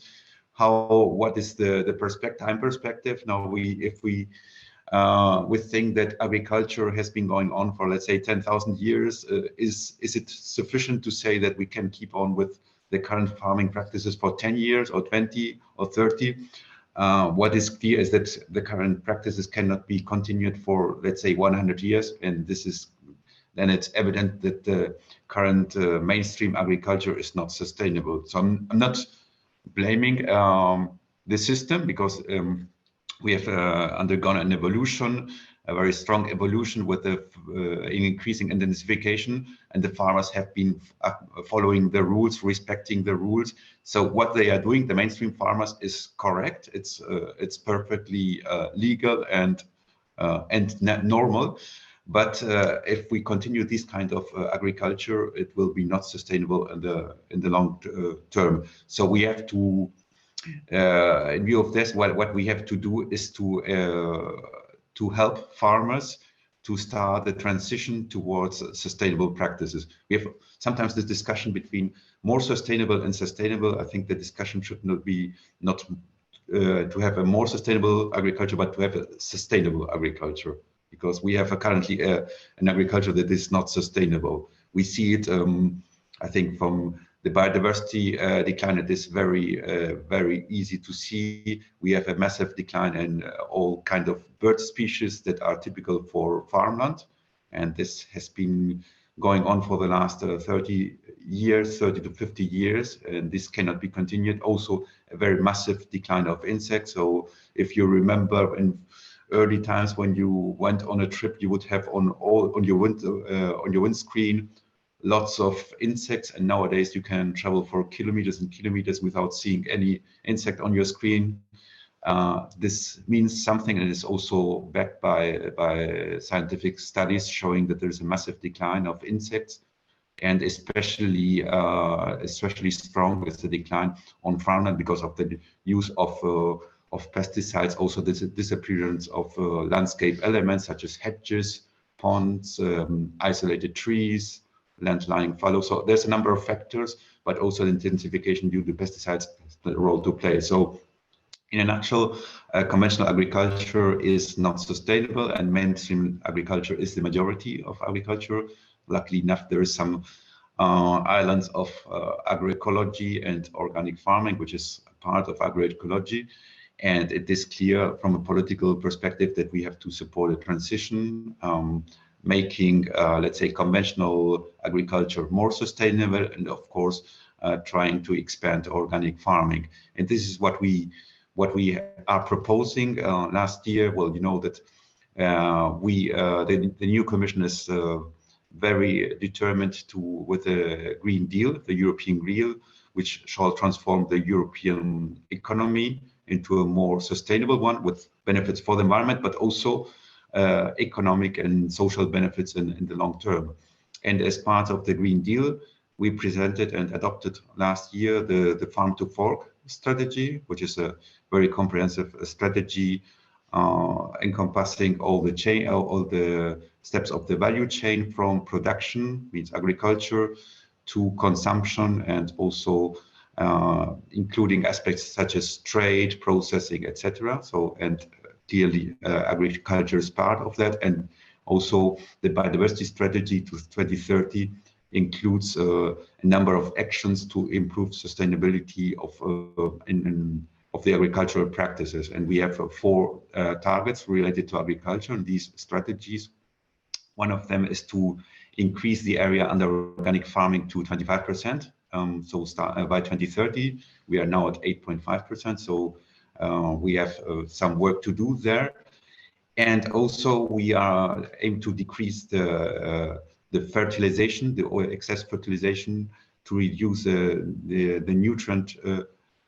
what is the time perspective. Now, if we think that agriculture has been going on for, let's say, 10,000 years, is it sufficient to say that we can keep on with the current farming practices for 10 years or 20 or 30? What is clear is that the current practices cannot be continued for, let's say, 100 years, and then it's evident that the current mainstream agriculture is not sustainable. So I'm not blaming the system, because we have undergone an evolution, a very strong evolution with the increasing intensification, and the farmers have been following the rules, respecting the rules. So what they are doing, the mainstream farmers, is correct. It's perfectly legal and normal. But if we continue this kind of agriculture, it will be not sustainable in the long term. So we have to, in view of this, what we have to do is to help farmers to start the transition towards sustainable practices. We have sometimes this discussion between more sustainable and sustainable. I think the discussion should not be to have a more sustainable agriculture, but to have a sustainable agriculture, because we have currently an agriculture that is not sustainable. We see it, I think, from the biodiversity decline. It is very easy to see. We have a massive decline in all kind of bird species that are typical for farmland, and this has been going on for the last 30 to 50 years, and this cannot be continued. Also, a very massive decline of insects. So if you remember in early times, when you went on a trip, you would have on your windscreen lots of insects, and nowadays you can travel for kilometers and kilometers without seeing any insect on your screen. This means something, and is also backed by scientific studies showing that there's a massive decline of insects, and especially strong is the decline on farmland because of the use of pesticides. Also, the disappearance of landscape elements such as hedges, ponds, isolated trees, land-lying fallows. So there's a number of factors, but also the intensification due to pesticides has a role to play. So in a nutshell, conventional agriculture is not sustainable, and mainstream agriculture is the majority of agriculture. Luckily enough, there is some islands of agroecology and organic farming, which is part of agroecology. And it is clear from a political perspective that we have to support a transition, making, let's say, conventional agriculture more sustainable, and of course, trying to expand organic farming. And this is what we are proposing. Last year, well, you know that the new Commission is very determined with the Green Deal, the European Green Deal, which shall transform the European economy into a more sustainable one with benefits for the environment, but also economic and social benefits in the long term. And as part of the Green Deal, we presented and adopted last year the Farm to Fork strategy, which is a very comprehensive strategy encompassing all the steps of the value chain, from production, means agriculture, to consumption, and also including aspects such as trade, processing, etc. So, and clearly agriculture is part of that. And also the biodiversity strategy to 2030 includes a number of actions to improve sustainability of the agricultural practices. And we have 4 targets related to agriculture in these strategies. One of them is to increase the area under organic farming to 25%. So by 2030, we are now at 8.5%. So we have some work to do there. And also we are aiming to decrease the fertilization, the excess fertilization, to reduce the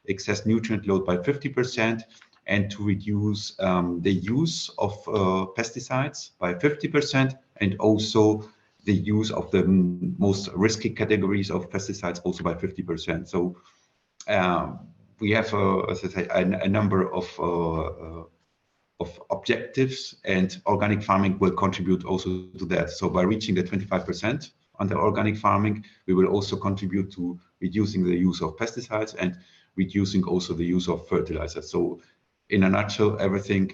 excess nutrient load by 50%, and to reduce the use of pesticides by 50%, and also the use of the most risky categories of pesticides also by 50%. So we have, as I say, a number of objectives, and organic farming will contribute also to that. So by reaching the 25% under organic farming, we will also contribute to reducing the use of pesticides and reducing also the use of fertilizers. So in a nutshell, everything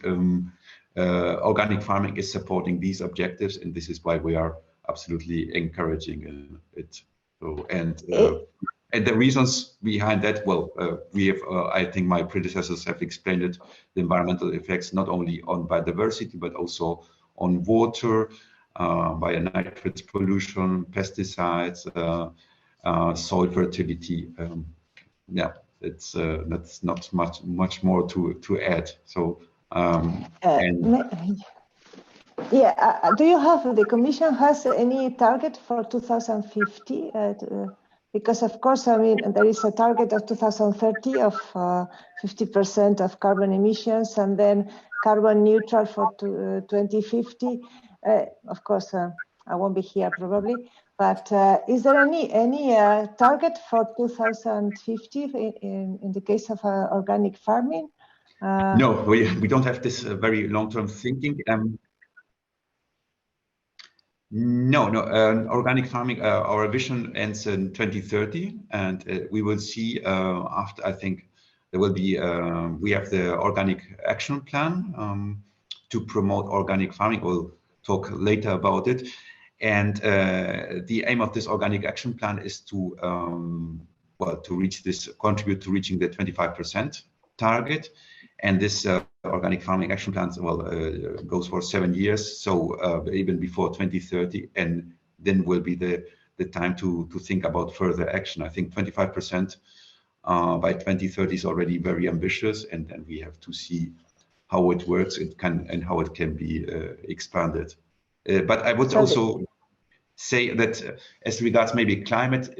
organic farming is supporting these objectives, and this is why we are absolutely encouraging it. So, and the reasons behind that, well, we have, I think my predecessors have explained it, the environmental effects, not only on biodiversity, but also on water, by nitrates pollution, pesticides, soil fertility. Yeah, it's that's not much more to add. So, do you have, the Commission has any target for 2050? Because of course, I mean, there is a target of 2030 of 50% of carbon emissions, and then carbon neutral for 2050. Of course, I won't be here probably, but is there any target for 2050 in the case of organic farming? No, we don't have this very long-term thinking. No, organic farming, our vision ends in 2030, and we will see after, I think there will be, we have the organic action plan to promote organic farming. We'll talk later about it. And the aim of this organic action plan is to, well, to reach this, contribute to reaching the 25% target. And this organic farming action plan, well, goes for 7 years, so even before 2030, and then will be the time to think about further action. I think 25% by 2030 is already very ambitious, and then we have to see how it works, and how it can be expanded. But I would also say that as regards maybe climate,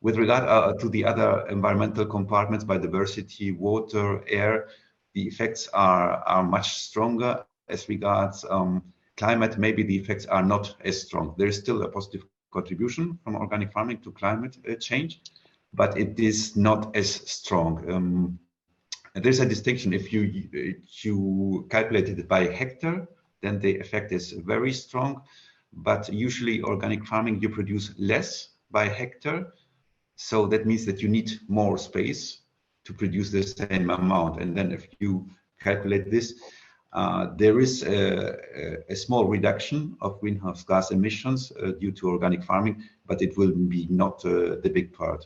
with regard to the other environmental compartments, biodiversity, water, air, the effects are much stronger. As regards climate, maybe the effects are not as strong. There is still a positive contribution from organic farming to climate change, but it is not as strong. There's a distinction. If you calculate it by hectare, then the effect is very strong. But usually organic farming, you produce less by hectare. So that means that you need more space to produce the same amount. And then if you calculate this, there is a small reduction of greenhouse gas emissions due to organic farming, but it will be not the big part.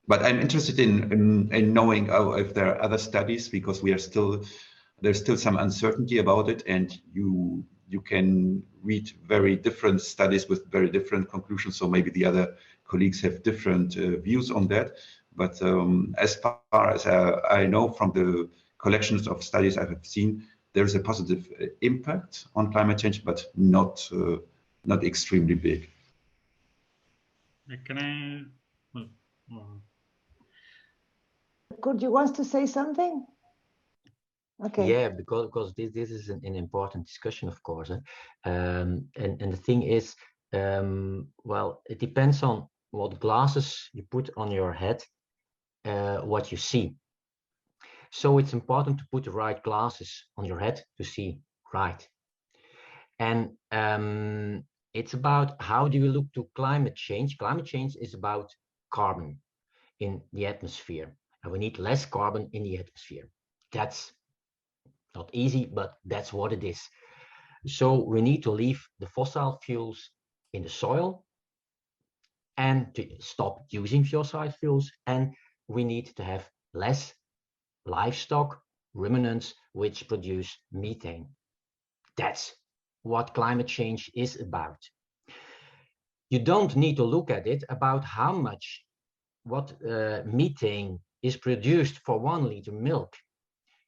But I'm interested in knowing if there are other studies, because there's still some uncertainty about it, and you can read very different studies with very different conclusions. So maybe the other colleagues have different views on that. But as far as I know from the collections of studies I have seen, there is a positive impact on climate change, but not extremely big. Can I? Could you want to say something? Okay. Yeah, because this is an important discussion, of course. And the thing is, well, it depends on what glasses you put on your head, what you see. So it's important to put the right glasses on your head to see right. And it's about how do you look to climate change. Climate change is about carbon in the atmosphere, and we need less carbon in the atmosphere. That's not easy, but that's what it is. So we need to leave the fossil fuels in the soil and to stop using fossil fuels, and we need to have less livestock, ruminants, which produce methane. That's what climate change is about. You don't need to look at it about how much, what methane is produced for 1 liter milk.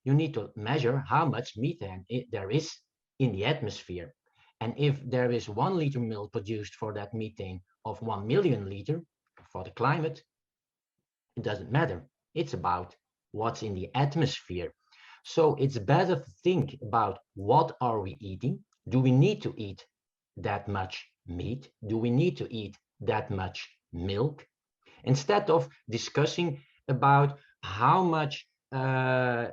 You need to measure how much methane there is in the atmosphere. And if there is 1 liter milk produced for that methane of 1 million liter for the climate, it doesn't matter. It's about what's in the atmosphere. So it's better to think about what are we eating? Do we need to eat that much meat? Do we need to eat that much milk? Instead of discussing about how much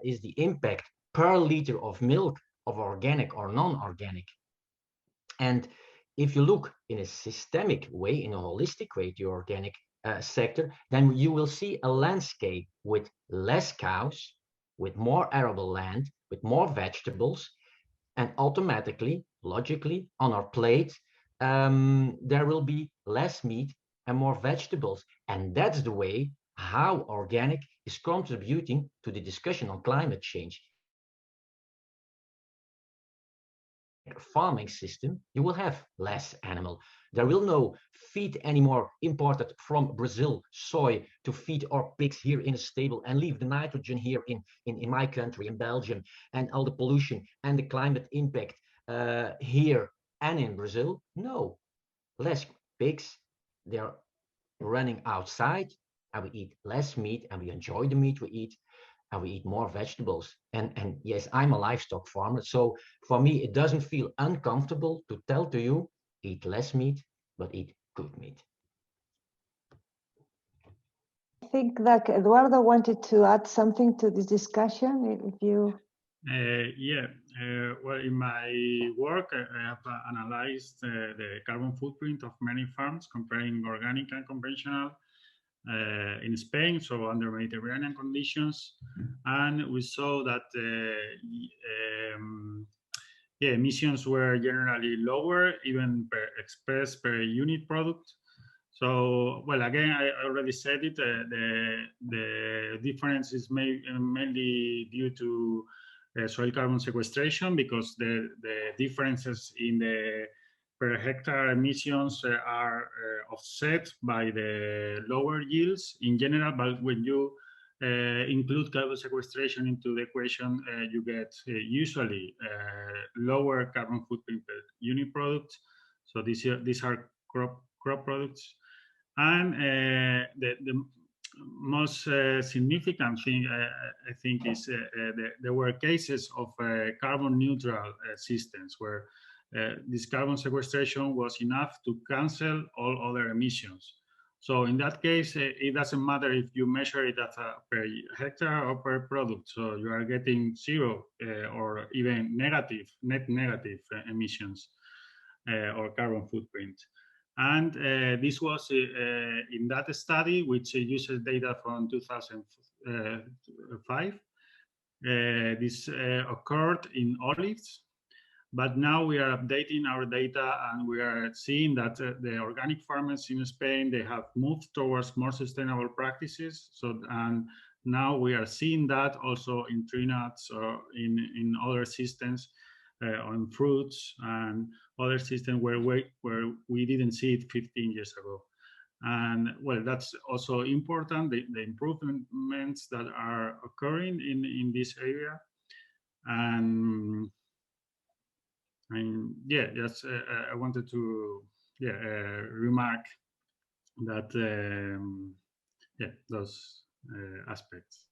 is the impact per liter of milk of organic or non-organic. And if you look in a systemic way, in a holistic way, the organic sector, then you will see a landscape with less cows, with more arable land, with more vegetables, and automatically, logically, on our plate, there will be less meat and more vegetables. And that's the way how organic is contributing to the discussion on climate change. Farming system, you will have less animal. There will no feed anymore imported from Brazil, soy, to feed our pigs here in a stable and leave the nitrogen here in my country, in Belgium, and all the pollution and the climate impact here and in Brazil. No, less pigs, they're running outside, and we eat less meat, and we enjoy the meat we eat, and we eat more vegetables. And yes, I'm a livestock farmer, so for me it doesn't feel uncomfortable to tell to you, eat less meat, but eat good meat. I think that Eduardo wanted to add something to this discussion. If you well, in my work, I have analyzed the carbon footprint of many farms, comparing organic and conventional in Spain, so under Mediterranean conditions, and we saw that emissions were generally lower, even expressed per unit product. So, well, again, I already said it. The difference is mainly due to soil carbon sequestration, because the differences in the per hectare emissions are offset by the lower yields in general. But when you include carbon sequestration into the equation, you get usually lower carbon footprint per unit product. So these are crop products. And the most significant thing, I think, is there were cases of carbon neutral systems where this carbon sequestration was enough to cancel all other emissions. So in that case, it doesn't matter if you measure it as per hectare or per product. So you are getting zero or even net negative emissions or carbon footprint. And this was in that study, which uses data from 2005. This occurred in olives, but now we are updating our data, and we are seeing that the organic farmers in Spain, they have moved towards more sustainable practices. So, and now we are seeing that also in tree nuts or in other systems, on fruits and other systems where we didn't see it 15 years ago. And well, that's also important, the improvements that are occurring in this area. And yeah, that's I wanted to remark that those aspects.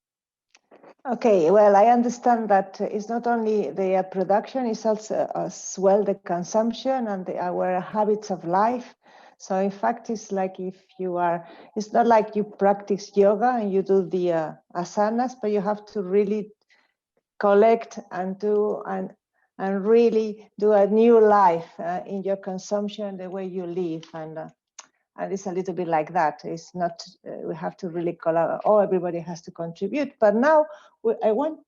Okay, well, I understand that it's not only the production, it's also as well the consumption and our habits of life. So in fact, it's like if you are, it's not like you practice yoga and you do the asanas, but you have to really collect and do and really do a new life in your consumption, the way you live. And it's a little bit like that. It's not, we have to really collaborate. Oh, everybody has to contribute. But now I want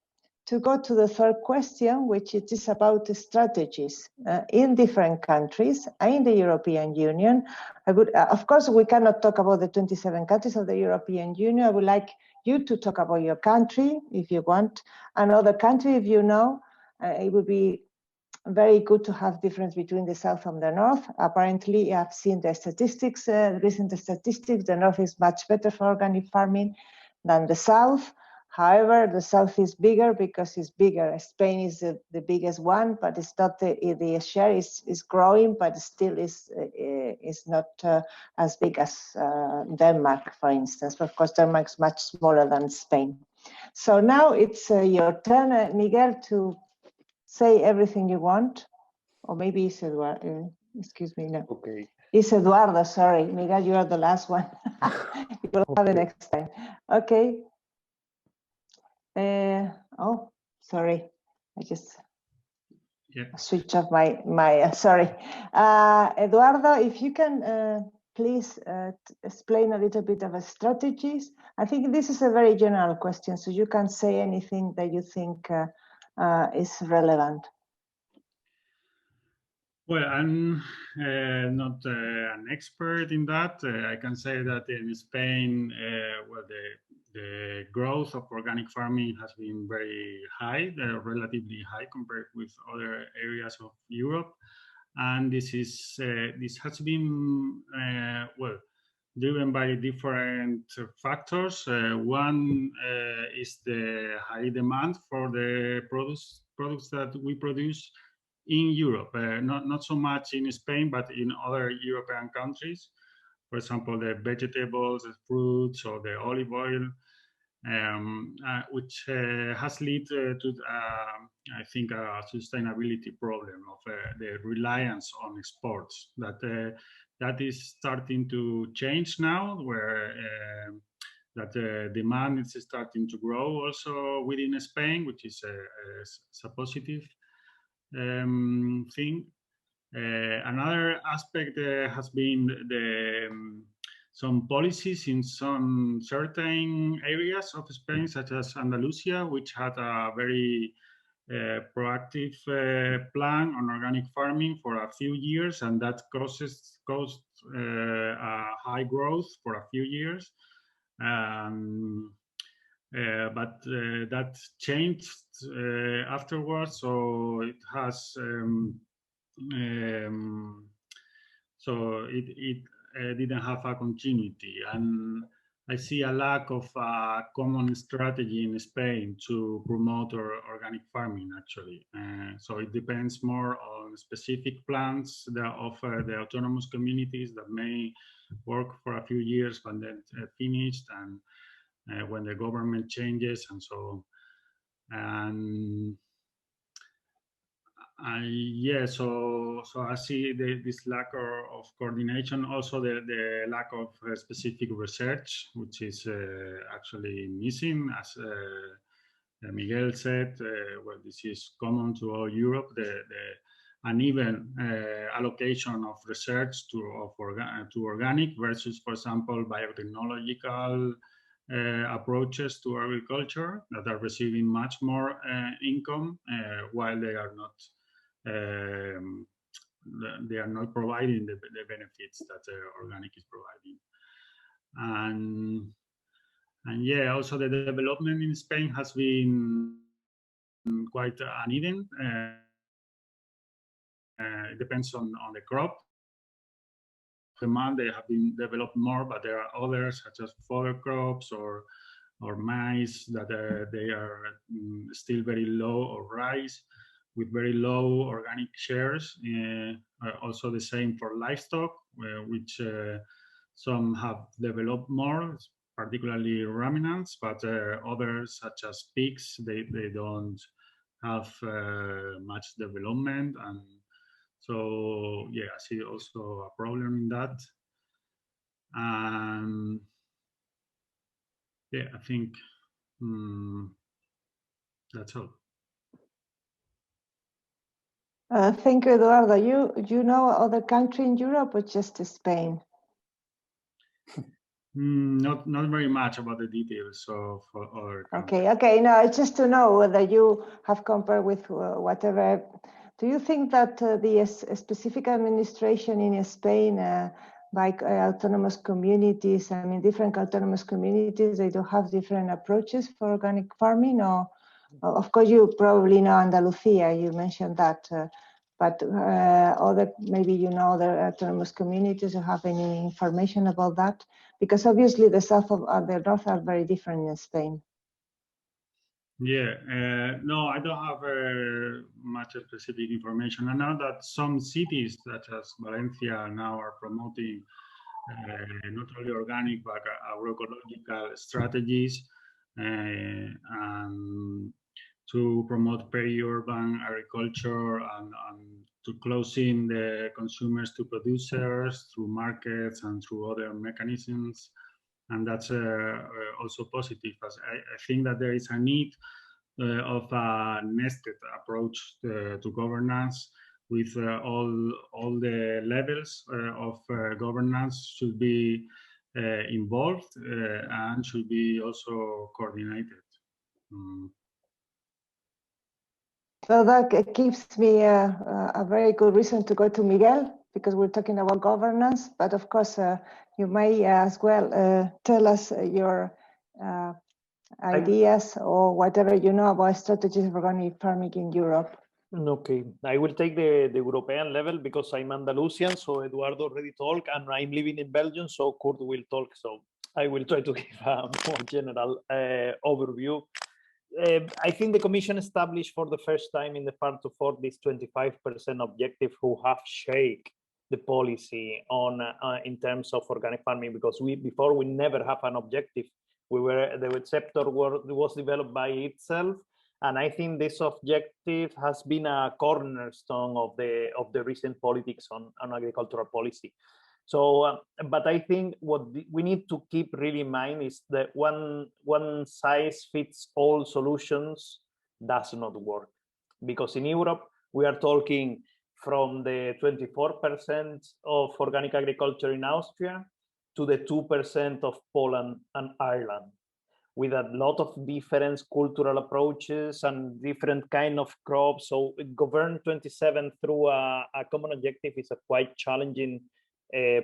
to go to the third question, which is about the strategies in different countries in the European Union. I would, of course, we cannot talk about the 27 countries of the European Union. I would like you to talk about your country, if you want, another country, if you know. It would be very good to have difference between the south and the north. Apparently, I've seen the statistics, recent statistics. The north is much better for organic farming than the south. However, the south is bigger because it's bigger. Spain is the biggest one, but it's not the share is growing, but still is not as big as Denmark, for instance. Of course, Denmark is much smaller than Spain. So now it's your turn, Miguel, to say everything you want, or maybe it's Eduardo. Excuse me, no. Okay. It's Eduardo. Sorry, Miguel, you are the last one. You will have the next time. Okay. Oh, sorry, I just Yeah. switch off my sorry. Eduardo, if you can please explain a little bit of strategies. I think this is a very general question, so you can say anything that you think is relevant. Well, I'm not an expert in that. I can say that in Spain, well, the growth of organic farming has been very high, relatively high compared with other areas of Europe, and this has been well, driven by different factors. One is the high demand for the products that we produce in Europe, not so much in Spain, but in other European countries. For example, the vegetables, the fruits, or the olive oil, which has led to, I think, a sustainability problem of the reliance on exports. That is starting to change now, where that demand is starting to grow also within Spain, which is a positive thing. Another aspect has been some policies in some certain areas of Spain, such as Andalusia, which had a very proactive plan on organic farming for a few years, and that caused a high growth for a few years. But that changed afterwards, so it has so it didn't have a continuity, and I see a lack of a common strategy in Spain to promote organic farming, actually. So it depends more on specific plans that offer the autonomous communities that may work for a few years but then finished, and when the government changes and so on. Yeah, so I see this lack of coordination, also the lack of specific research, which is actually missing, as Miguel said. Well, this is common to all Europe, the uneven allocation of research to organic versus, for example, biotechnological approaches to agriculture that are receiving much more income while they are not providing the benefits that organic is providing. And yeah, also the development in Spain has been quite uneven. It depends on the crop. Demand, they have been developed more, but there are others, such as fodder crops or maize, that they are still very low, or rice, with very low organic shares. Also the same for livestock, which some have developed more, particularly ruminants, but others, such as pigs, they don't have much development. And so, yeah, I see also a problem in that. And yeah, I think that's all. Thank you, Eduardo. You know other country in Europe or just Spain? Not very much about the details of other countries. Okay. No, just to know whether you have compared with whatever. Do you think that the specific administration in Spain by autonomous communities, I mean, different autonomous communities, they do have different approaches for organic farming? Or, of course, you probably know Andalusia, you mentioned that, but other, maybe you know other autonomous communities, or have any information about that? Because obviously the south and the north are very different in Spain. Yeah, no, I don't have much specific information. I know that some cities, such as Valencia, now are promoting not only organic but agroecological strategies and to promote peri-urban agriculture and to close in the consumers to producers through markets and through other mechanisms. And that's also positive. As I think that there is a need of a nested approach to governance, with all the levels of governance should be involved and should be also coordinated. So that gives me a very good reason to go to Miguel, because we're talking about governance, but of course you may as well tell us your ideas or whatever you know about strategies of organic farming in Europe. Okay, I will take the European level because I'm Andalusian, so Eduardo already talked, and I'm living in Belgium, so Kurt will talk. So I will try to give a more general overview. I think the Commission established for the first time in the Farm to Fork this 25% objective, who have shaped the policy on in terms of organic farming, because before we never have an objective. The sector was developed by itself, and I think this objective has been a cornerstone of the recent politics on agricultural policy. So, but I think what we need to keep really in mind is that one size fits all solutions does not work, because in Europe we are talking from the 24% of organic agriculture in Austria to the 2% of Poland and Ireland, with a lot of different cultural approaches and different kind of crops. So govern 27 through a common objective is a quite challenging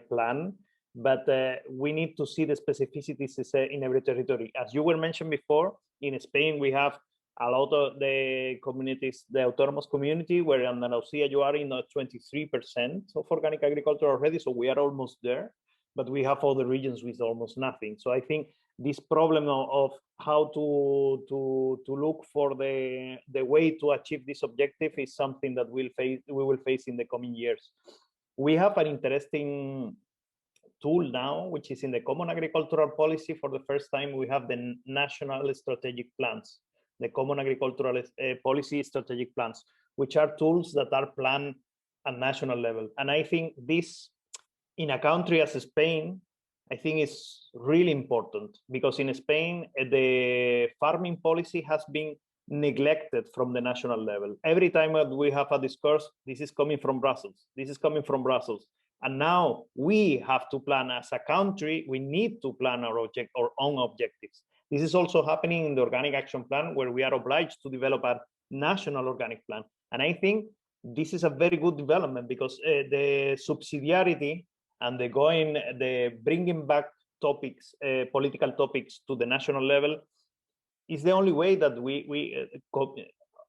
plan, but we need to see the specificities in every territory. As you were mentioned before, in Spain we have a lot of the communities, the autonomous community, where in Andalusia you are in 23% of organic agriculture already, so we are almost there, but we have other regions with almost nothing. So I think this problem of how to look for the way to achieve this objective is something that we will face in the coming years. We have an interesting tool now, which is in the Common Agricultural Policy. For the first time, we have the national strategic plans, the Common Agricultural Policy strategic plans, which are tools that are planned at national level. And I think this, in a country as Spain, I think is really important, because in Spain, the farming policy has been neglected from the national level. Every time that we have a discourse, this is coming from Brussels, this is coming from Brussels. And now we have to plan as a country, we need to plan our own objectives. This is also happening in the Organic Action Plan, where we are obliged to develop a national organic plan. And I think this is a very good development, because the subsidiarity and the bringing back topics, political topics to the national level is the only way that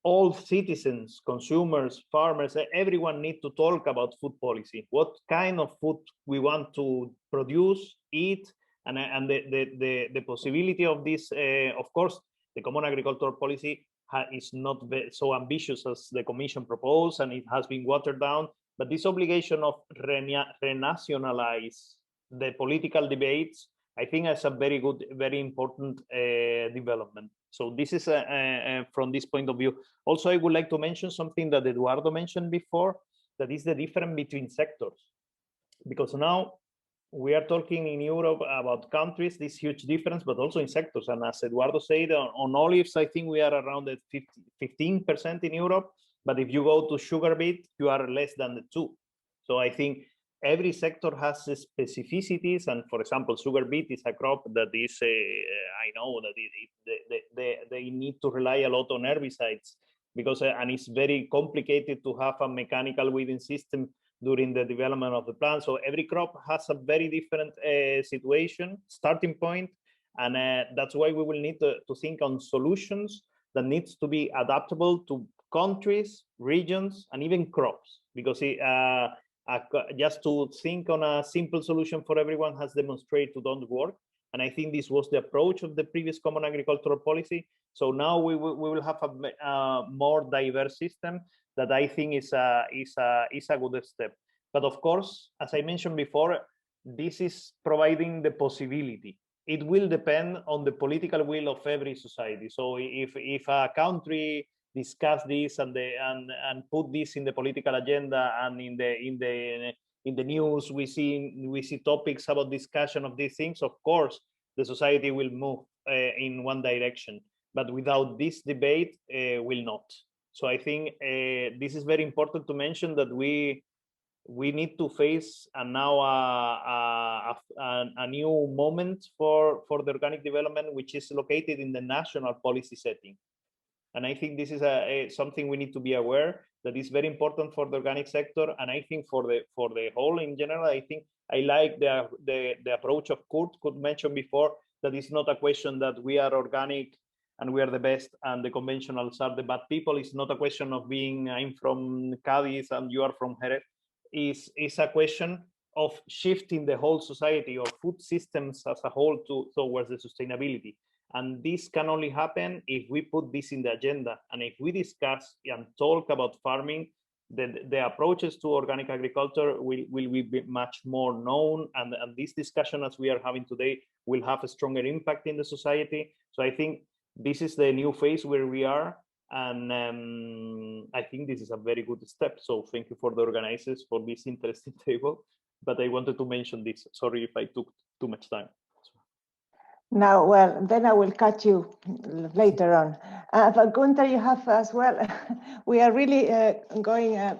all citizens, consumers, farmers, everyone need to talk about food policy. What kind of food we want to produce, eat, and the possibility of this. Of course, the Common Agricultural Policy is not so ambitious as the Commission proposed, and it has been watered down. But this obligation of renationalize the political debates, I think, is a very good, very important development. So this is from this point of view. Also, I would like to mention something that Eduardo mentioned before, that is the difference between sectors. Because now we are talking in Europe about countries, this huge difference, but also in sectors. And as Eduardo said, on olives, I think we are around the 15% in Europe. But if you go to sugar beet, you are less than the 2. So I think every sector has specificities, and for example, sugar beet is a crop that is, I know that they need to rely a lot on herbicides, because and it's very complicated to have a mechanical weeding system during the development of the plant. So every crop has a very different situation, starting point, and that's why we will need to think on solutions that needs to be adaptable to countries, regions, and even crops, because just to think on a simple solution for everyone has demonstrated to don't work. And I think this was the approach of the previous Common Agricultural Policy. So now we will have a more diverse system that I think is a good step. But of course, as I mentioned before, this is providing the possibility. It will depend on the political will of every society. So if a country discuss this and put this in the political agenda, and in the news we see topics about discussion of these things, of course the society will move in one direction, but without this debate, will not. So I think this is very important to mention, that we need to face now a new moment for the organic development, which is located in the national policy setting. And I think this is something we need to be aware, that is very important for the organic sector. And I think for the whole in general, I think I like the approach of Kurt mentioned before, that it's not a question that we are organic and we are the best and the conventionals are the bad people. It's not a question of being, I'm from Cadiz and you are from Jerez. It's a question of shifting the whole society or food systems as a whole towards the sustainability. And this can only happen if we put this in the agenda, and if we discuss and talk about farming, the approaches to organic agriculture will be much more known, and this discussion as we are having today will have a stronger impact in the society. So I think this is the new phase where we are, and I think this is a very good step. So thank you for the organizers for this interesting table, but I wanted to mention this. Sorry if I took too much time. Now, well, then I will cut you later on. But Gunther, you have as well. We are really going a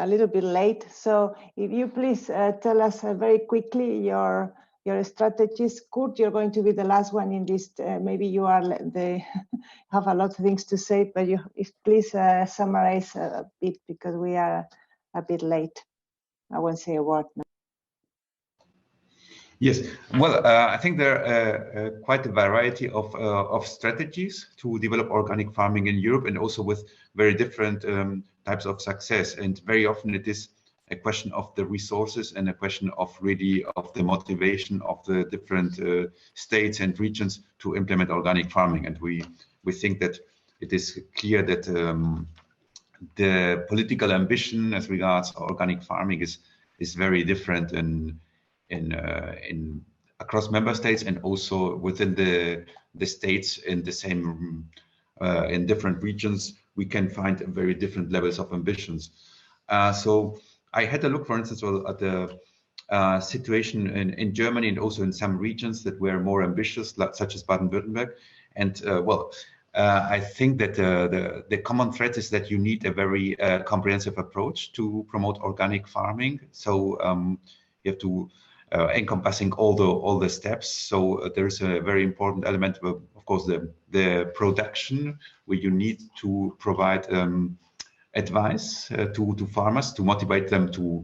little bit late. So if you please tell us very quickly your strategies. Kurt, you're going to be the last one in this. Maybe you are have a lot of things to say, but please summarize a bit, because we are a bit late. I won't say a word now. Yes, well, I think there are quite a variety of strategies to develop organic farming in Europe, and also with very different types of success. And very often it is a question of the resources and a question of really of the motivation of the different states and regions to implement organic farming. And we think that it is clear that the political ambition as regards organic farming is very different in across member states, and also within the states in the same in different regions. We can find very different levels of ambitions. So I had a look, for instance, at the situation in Germany, and also in some regions that were more ambitious, such as Baden-Württemberg. And I think that the common thread is that you need a very comprehensive approach to promote organic farming. So you have to encompassing all the steps. So there's a very important element of course, the production, where you need to provide advice to farmers to motivate them to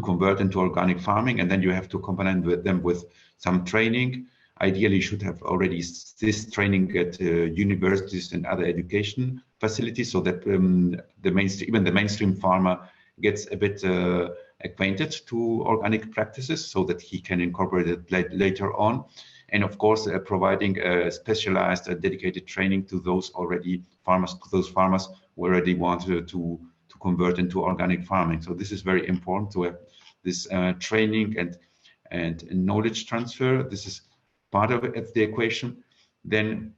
convert into organic farming, and then you have to accompany them with some training. Ideally, you should have already this training at universities and other education facilities, so that even the mainstream farmer gets a bit acquainted to organic practices, so that he can incorporate it later on. And of course, providing specialized, dedicated training to those farmers who already want to convert into organic farming. So this is very important to have this training and knowledge transfer. This is part of the equation. Then,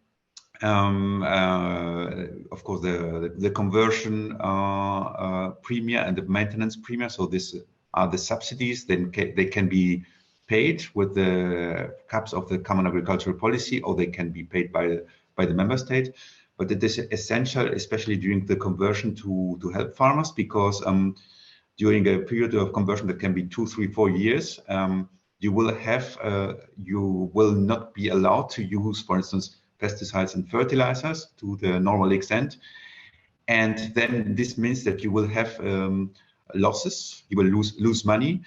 of course, the conversion premia and the maintenance premia. So this are the subsidies. Then they can be paid with the caps of the Common Agricultural Policy, or they can be paid by the member state. But it is essential, especially during the conversion, to help farmers, because during a period of conversion that can be 2, 3, 4 years, you will not be allowed to use, for instance, pesticides and fertilizers to the normal extent. And then this means that you will have losses, you will lose money.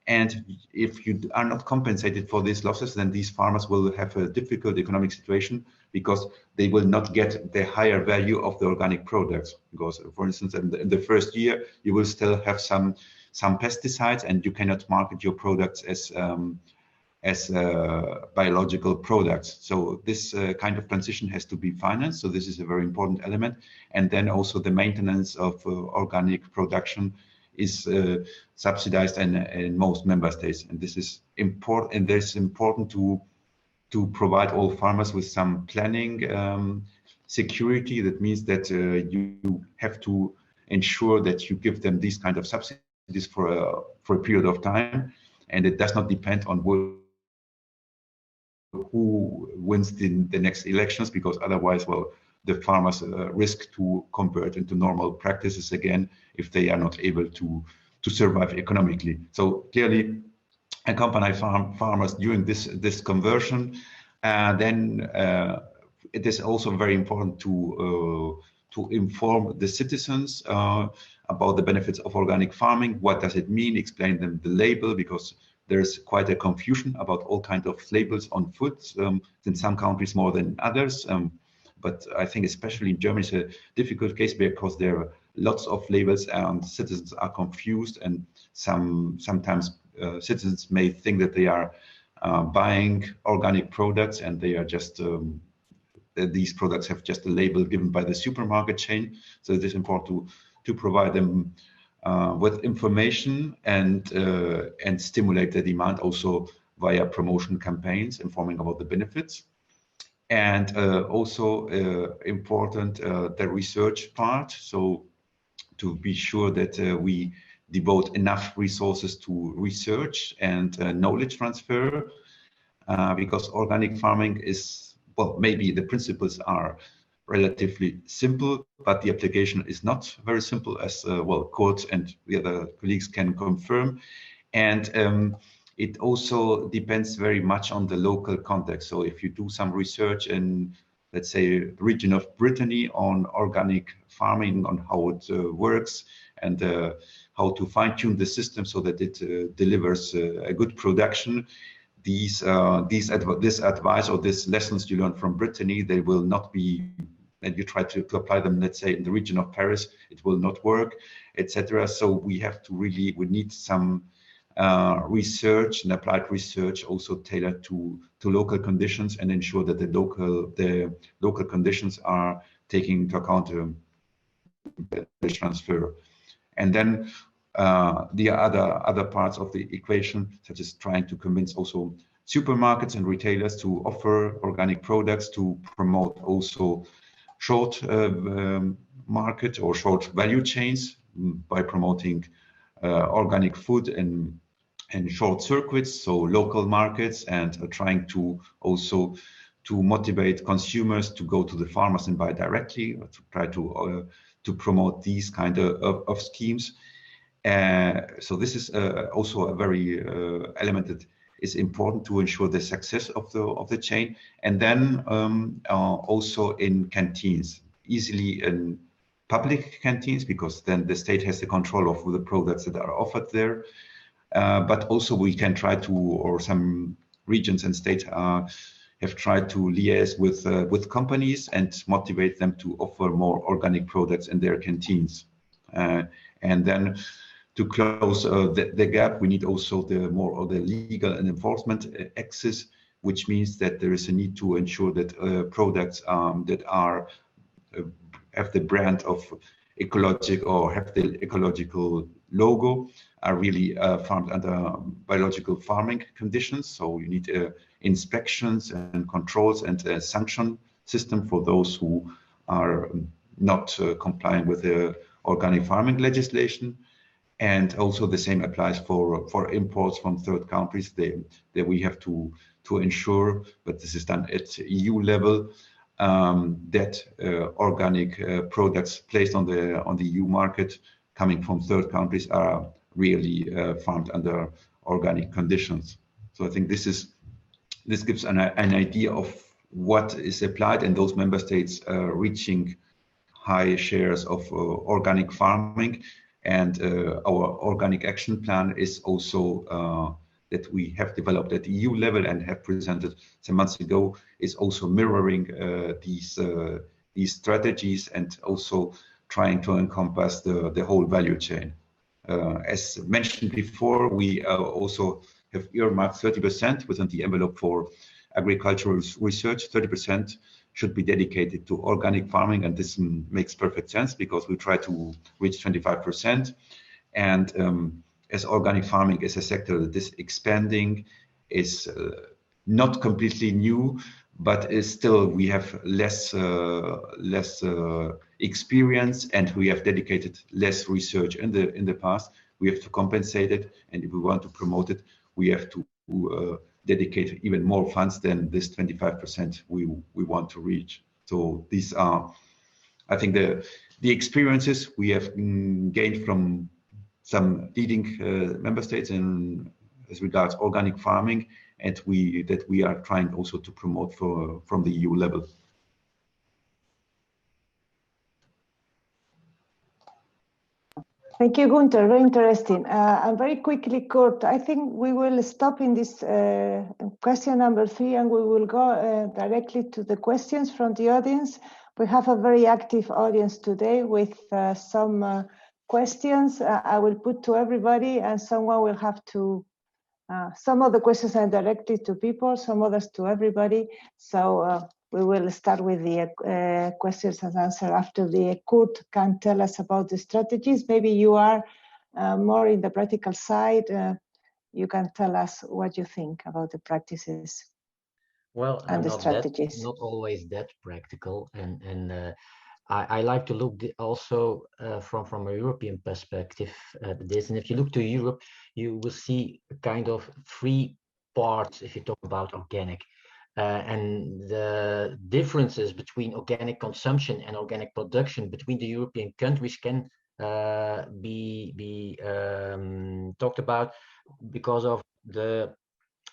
And if you are not compensated for these losses, then these farmers will have a difficult economic situation, because they will not get the higher value of the organic products. Because, for instance, in the first year, you will still have some pesticides, and you cannot market your products as biological products. So this kind of transition has to be financed. So this is a very important element. And then also the maintenance of organic production is subsidized in most member states. And this is important. And it's important to provide all farmers with some planning security. That means that you have to ensure that you give them these kind of subsidies for a period of time, and it does not depend on who wins the next elections, because otherwise, well, the farmers risk to convert into normal practices again if they are not able to survive economically. So clearly, accompany farmers during this conversion. Then it is also very important to inform the citizens about the benefits of organic farming. What does it mean? Explain them the label, because there's quite a confusion about all kinds of labels on foods, in some countries more than others. But I think especially in Germany, it's a difficult case because there are lots of labels and citizens are confused, and sometimes citizens may think that they are buying organic products and they are just these products have just a label given by the supermarket chain. So it is important to provide them with information and stimulate the demand also via promotion campaigns, informing about the benefits. And also important the research part. So to be sure that we devote enough resources to research and knowledge transfer, because organic farming is, well, maybe the principles are relatively simple, but the application is not very simple, as well, Kurt and the other colleagues can confirm. And it also depends very much on the local context. So if you do some research in, let's say, the region of Brittany on organic farming, on how it works, and how to fine-tune the system so that it delivers a good production, this advice or these lessons you learn from Brittany, they will not be, and you try to apply them, let's say, in the region of Paris, it will not work, etc. So we have to we need some research and applied research also tailored to local conditions, and ensure that the local conditions are taking into account the transfer. And then the other parts of the equation, such as trying to convince also supermarkets and retailers to offer organic products, to promote also short market or short value chains by promoting organic food and short circuits, so local markets, and trying to also to motivate consumers to go to the farmers and buy directly, or to try to promote these kind of schemes. So this is also a very element that is important to ensure the success of the chain. And then also in canteens, easily in public canteens, because then the state has the control of the products that are offered there. But also we can try to, or some regions and states have tried to liaise with companies and motivate them to offer more organic products in their canteens. And then to close the gap, we need also the more of the legal and enforcement access, which means that there is a need to ensure that products that are have the brand of ecologic or have the ecological logo are really farmed under biological farming conditions. So you need inspections and controls and a sanction system for those who are not complying with the organic farming legislation. And also the same applies for imports from third countries. That we have to ensure, but this is done at EU level, that organic products placed on the EU market coming from third countries are really farmed under organic conditions. So I think this gives an idea of what is applied, and those member states reaching high shares of organic farming. And our organic action plan is also that we have developed at EU level and have presented some months ago, is also mirroring these strategies, and also trying to encompass the whole value chain. As mentioned before, we also have earmarked 30% within the envelope for agricultural research. 30% should be dedicated to organic farming, and this makes perfect sense because we try to reach 25%. And as organic farming is a sector that is expanding, is not completely new, but is still, we have less experience, and we have dedicated less research in the past. We have to compensate it, and if we want to promote it, we have to dedicate even more funds than this 25% we want to reach. So these are, I think, the experiences we have gained from some leading member states in as regards organic farming, and that we are trying also to promote from the EU level. Thank you, Gunther. Very interesting. And very quickly, Kurt, I think we will stop in this question number 3, and we will go directly to the questions from the audience. We have a very active audience today with some questions I will put to everybody, and someone will have to, some of the questions are directly to people, some others to everybody. So we will start with the questions and answer after the Kurt can tell us about the strategies. Maybe you are more in the practical side. You can tell us what you think about the practices. Well, and the not strategies. not always that practical, and I like to look also from a European perspective at this. And if you look to Europe, you will see kind of 3 parts if you talk about organic. And the differences between organic consumption and organic production between the European countries can be talked about because of the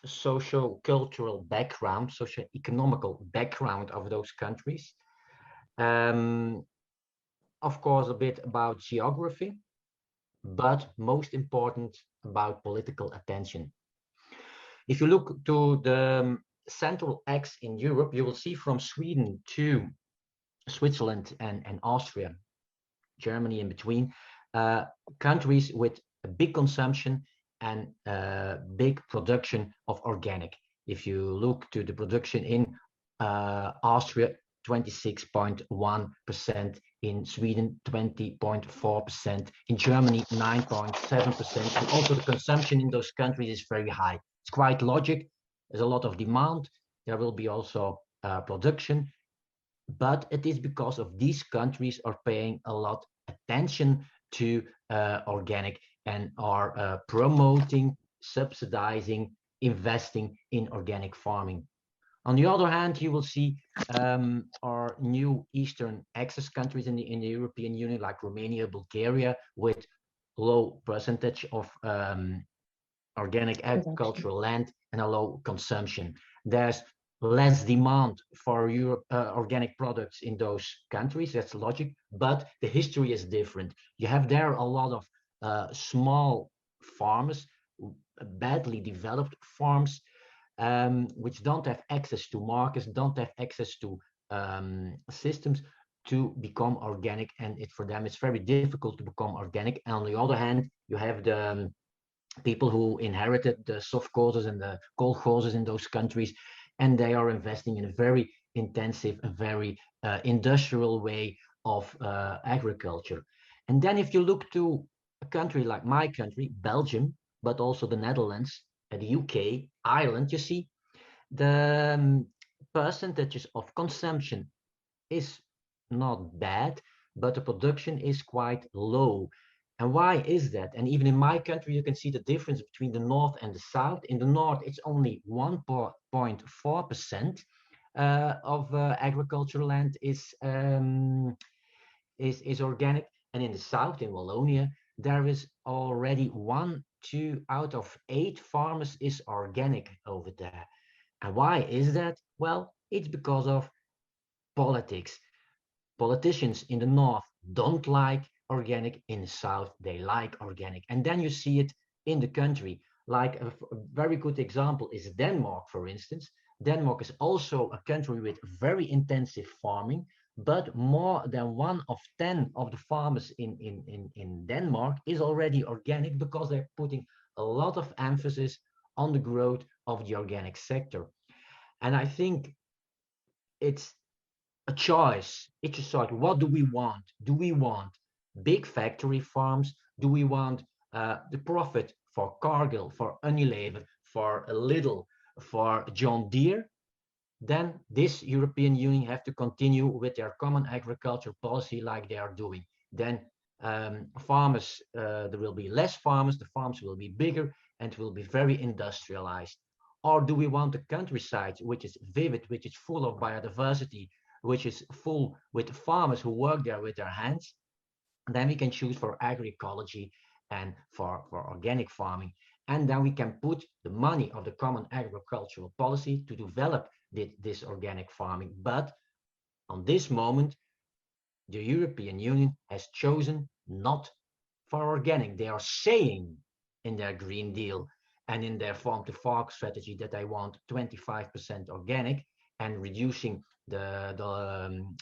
socio-cultural background, socio-economical background of those countries. Of course, a bit about geography, but most important about political attention. If you look to the central axis in Europe, you will see from Sweden to Switzerland and Austria, Germany in between, countries with a big consumption and big production of organic. If you look to the production in Austria, 26.1%, in Sweden 20.4%, in Germany 9.7%, and also the consumption in those countries is very high. It's quite logic. There's a lot of demand. There will be also production, but it is because of these countries are paying a lot attention to organic and are promoting, subsidizing, investing in organic farming. On the other hand, you will see our new Eastern Axis countries in the European Union, like Romania, Bulgaria, with low percentage of organic agricultural land and a low consumption. There's less demand for organic products in those countries. That's logic, but the history is different. You have there a lot of small farmers, badly developed farms, which don't have access to markets, don't have access to systems to become organic, and for them it's very difficult to become organic. And on the other hand, you have the people who inherited the sovkhozes and the kolkhozes in those countries, and they are investing in a very intensive and very industrial way of agriculture. And then if you look to a country like my country, Belgium, but also the Netherlands, the UK, Ireland, you see the percentages of consumption is not bad, but the production is quite low. And why is that? And even in my country, you can see the difference between the north and the south. In the north, it's only 1.4% of agricultural land is organic, and in the south, in Wallonia, there is already 2 out of 8 farmers is organic over there. And why is that? Well, it's because of politics. Politicians in the north don't like organic, in the south they like organic. And then you see it in the country. Like a very good example is Denmark, for instance. Denmark is also a country with very intensive farming, but more than 1 of 10 of the farmers in Denmark is already organic because they're putting a lot of emphasis on the growth of the organic sector. And I think it's a choice. It's a choice. What do we want? Do we want big factory farms? Do we want the profit for Cargill, for Unilever, for Lidl, for John Deere? Then this European Union have to continue with their common agriculture policy like they are doing. Then farmers, there will be less farmers, the farms will be bigger and will be very industrialized. Or do we want a countryside which is vivid, which is full of biodiversity, which is full with farmers who work there with their hands? And then we can choose for agroecology and for organic farming. And then we can put the money of the common agricultural policy to develop this organic farming. But on this moment, the European Union has chosen not for organic. They are saying in their Green Deal and in their farm to fork strategy that they want 25% organic and reducing the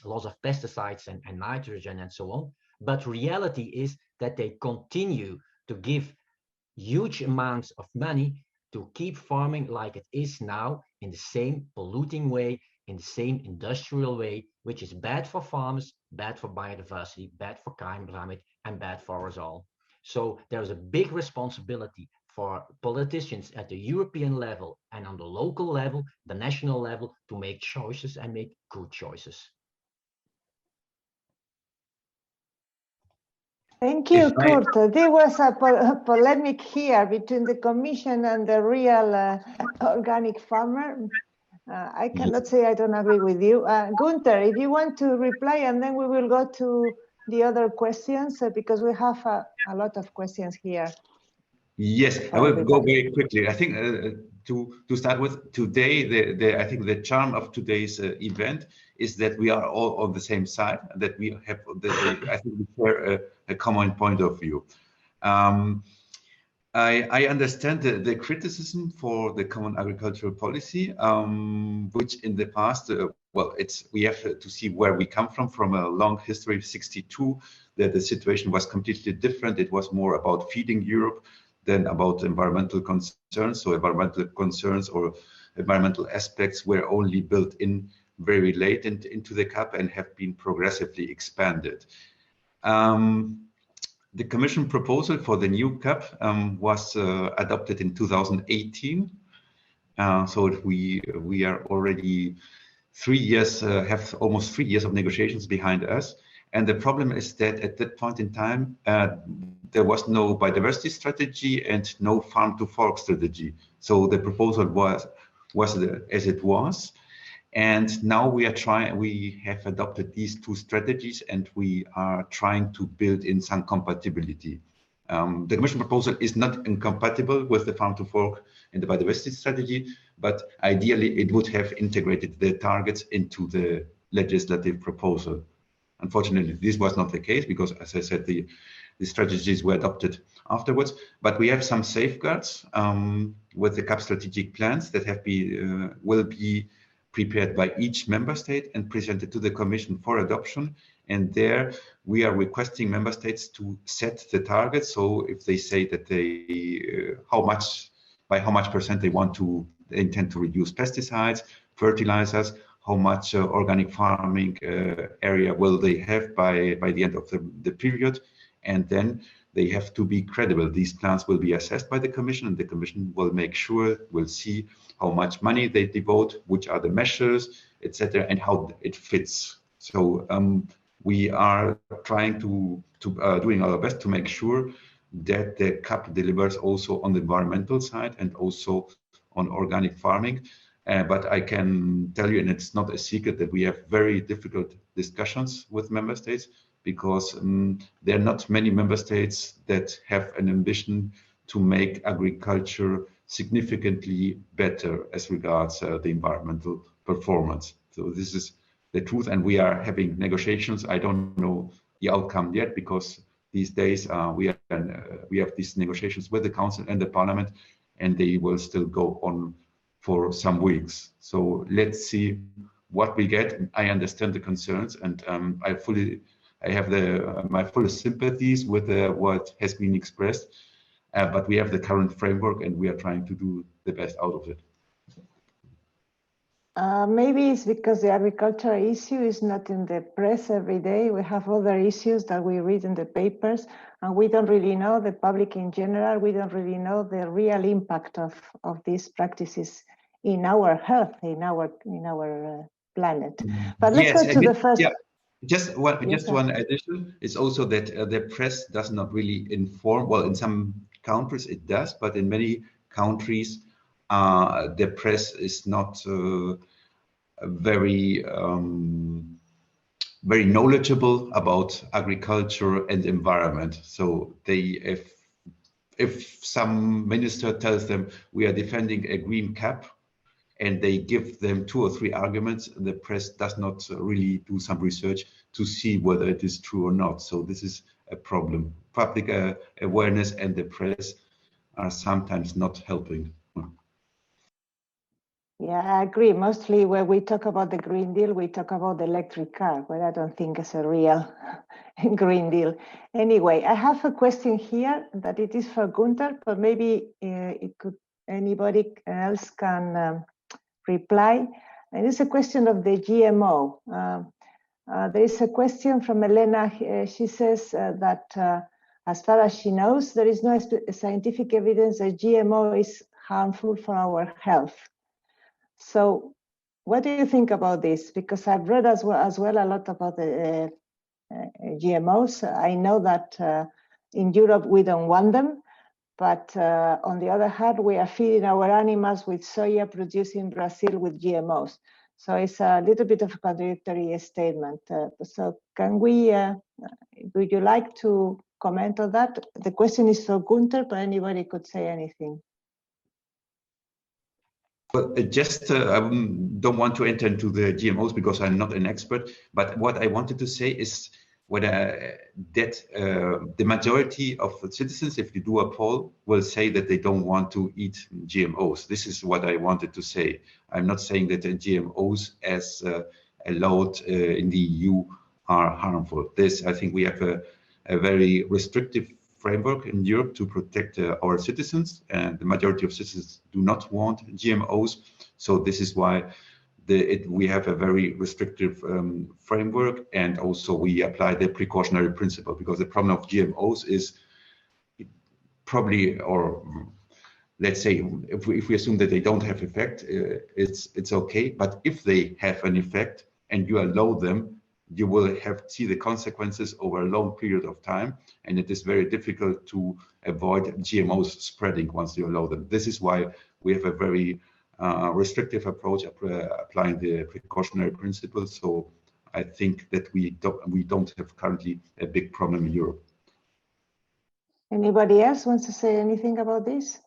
loss of pesticides and nitrogen and so on. But reality is that they continue to give huge amounts of money to keep farming like it is now, in the same polluting way, in the same industrial way, which is bad for farmers, bad for biodiversity, bad for climate, and bad for us all. So there is a big responsibility for politicians at the European level and on the local level, the national level, to make choices and make good choices. Thank you, Kurt. There was a polemic here between the Commission and the real organic farmer. I cannot say I don't agree with you. Gunther, if you want to reply, and then we will go to the other questions, because we have a lot of questions here. Yes, I will go very quickly. I think to start with, today, I think the charm of today's event is that we are all on the same side, that we have, I think we share a common point of view. I understand the criticism for the common agricultural policy, which in the past, well, we have to see where we come from a long history of 62, that the situation was completely different. It was more about feeding Europe than about environmental concerns. So environmental concerns or environmental aspects were only built in very late into the CAP and have been progressively expanded. The Commission proposal for the new CAP was adopted in 2018. So we are already 3 years, have almost 3 years of negotiations behind us. And the problem is that at that point in time, there was no biodiversity strategy and no farm to fork strategy. So the proposal was as it was. And now we have adopted these two strategies and we are trying to build in some compatibility. The Commission proposal is not incompatible with the farm to fork and the biodiversity strategy, but ideally it would have integrated the targets into the legislative proposal. Unfortunately, this was not the case because, as I said, the strategies were adopted afterwards. But we have some safeguards with the CAP strategic plans that will be prepared by each member state and presented to the Commission for adoption. And there we are requesting member states to set the targets. So if they say that by how much percent they intend to reduce pesticides, fertilizers, how much organic farming area will they have by the end of the period, and then they have to be credible. These plans will be assessed by the Commission, and the Commission will make sure, will see how much money they devote, which are the measures, etc., and how it fits. So we are trying to doing our best to make sure that the CAP delivers also on the environmental side and also on organic farming. But I can tell you, and it's not a secret, that we have very difficult discussions with member states because there are not many member states that have an ambition to make agriculture significantly better as regards the environmental performance. So this is the truth, and we are having negotiations. I don't know the outcome yet because these days we have these negotiations with the Council and the Parliament, and they will still go on for some weeks. So let's see what we get. I understand the concerns, and I have my full sympathies with what has been expressed. But we have the current framework, and we are trying to do the best out of it. Maybe it's because the agricultural issue is not in the press every day. We have other issues that we read in the papers, and we don't really know, the public in general, we don't really know the real impact of these practices in our health, in our planet. But let's go to the first. Yeah. Just one addition is also that the press does not really inform. Well, in some countries it does, but in many countries the press is not very very knowledgeable about agriculture and environment. So they, if some minister tells them we are defending a green cap, and they give them 2 or 3 arguments, the press does not really do some research to see whether it is true or not. So this is a problem. Public awareness and the press are sometimes not helping. Yeah, I agree. Mostly when we talk about the Green Deal, we talk about the electric car, but I don't think it's a real Green Deal. Anyway, I have a question here that it is for Gunther, but maybe it could, anybody else can reply. And it's a question of the GMO. There is a question from Elena. She says that as far as she knows, there is no scientific evidence that GMO is harmful for our health. So what do you think about this? Because I've read as well a lot about the GMOs. I know that in Europe we don't want them, but on the other hand, we are feeding our animals with soya produced in Brazil with GMOs. So it's a little bit of a contradictory statement. So can we, would you like to comment on that? The question is for Gunther, but anybody could say anything. Well, just I don't want to enter into the GMOs because I'm not an expert, but what I wanted to say is whether that the majority of the citizens, if you do a poll, will say that they don't want to eat GMOs. This is what I wanted to say. I'm not saying that the GMOs as allowed in the EU are harmful. This, I think we have a very restrictive framework in Europe to protect our citizens, and the majority of citizens do not want GMOs. So this is why we have a very restrictive framework, and also we apply the precautionary principle, because the problem of GMOs is probably, or let's say if we assume that they don't have effect, it's okay. But if they have an effect and you allow them, you will see the consequences over a long period of time, and it is very difficult to avoid GMOs spreading once you allow them. This is why we have a very restrictive approach, applying the precautionary principle. So I think that we don't have currently a big problem in Europe. Anybody else wants to say anything about this?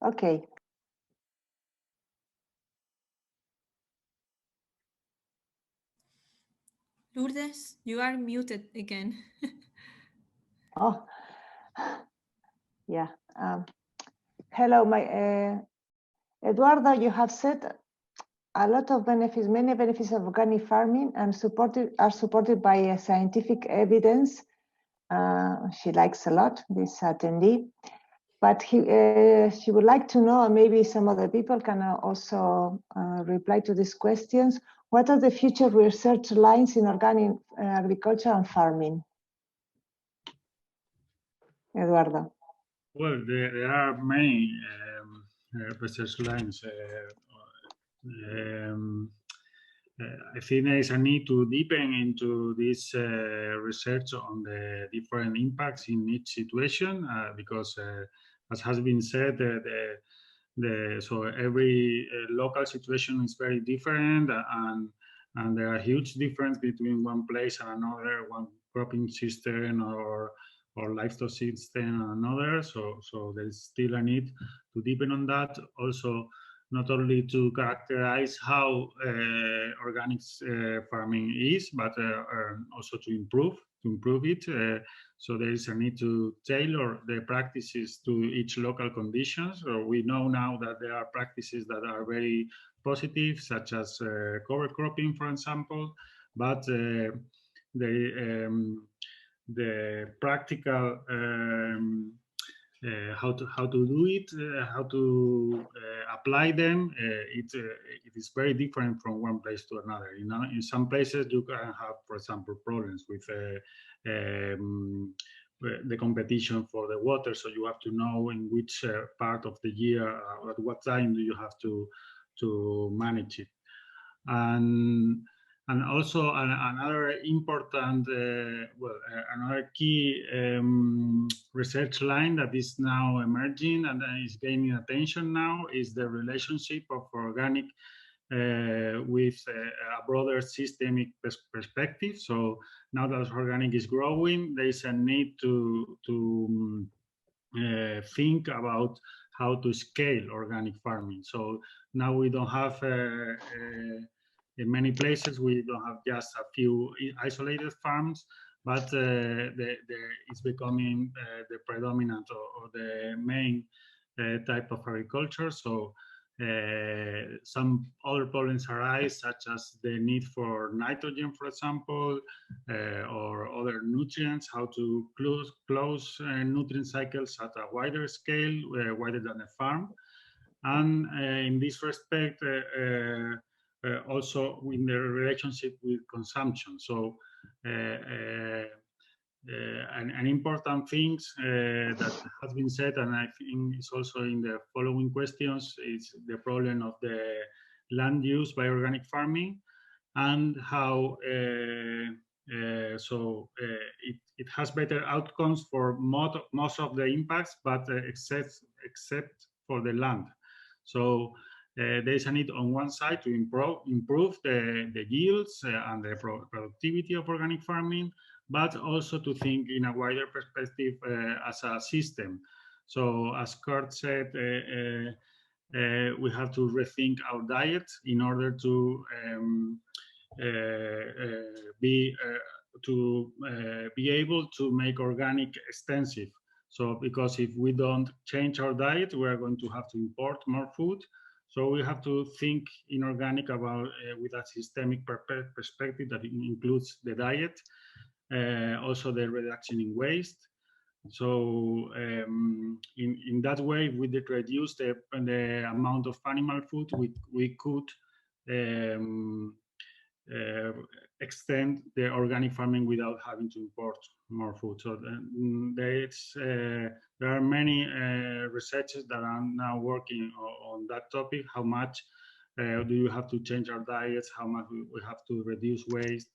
Okay. Lourdes, you are muted again. Oh, yeah. Hello, Eduardo, you have said a lot of benefits, many benefits of organic farming and are supported by scientific evidence. She likes a lot, this attendee. But she would like to know, and maybe some other people can also reply to these questions. What are the future research lines in organic agriculture and farming? Eduardo. Well, there are many research lines. I think there is a need to deepen into this research on the different impacts in each situation, because as has been said, so every local situation is very different, and there are huge differences between one place and another, one cropping system or livestock system and another. So there's still a need to deepen on that. Also, not only to characterize how organic farming is, but also to improve it. So there is a need to tailor the practices to each local conditions. So we know now that there are practices that are very positive, such as cover cropping, for example, but the practical how to do it, how to apply them, it is very different from one place to another. You know, in some places you can have, for example, problems with the competition for the water, so you have to know in which part of the year, at what time do you have to manage it. And And also another important, another key research line that is now emerging and is gaining attention now is the relationship of organic with a broader systemic perspective. So now that organic is growing, there is a need to think about how to scale organic farming. So now we don't have in many places, we don't have just a few isolated farms, but it's becoming the predominant or the main type of agriculture. So some other problems arise, such as the need for nitrogen, for example, or other nutrients, how to close nutrient cycles at a wider scale, wider than a farm. And in this respect, also in the relationship with consumption. So an important thing that has been said, and I think is also in the following questions, is the problem of the land use by organic farming and how it has better outcomes for most of the impacts, but except for the land. So there is a need on one side to improve the yields and the productivity of organic farming, but also to think in a wider perspective as a system. So as Kurt said, we have to rethink our diet in order to be able to make organic extensive. So because if we don't change our diet, we are going to have to import more food. So we have to think in organic about with a systemic perspective that includes the diet, also the reduction in waste. So in that way, we did reduce the amount of animal food we could extend the organic farming without having to import more food. So there are many researchers that are now working on that topic. How much do you have to change our diets? How much we have to reduce waste?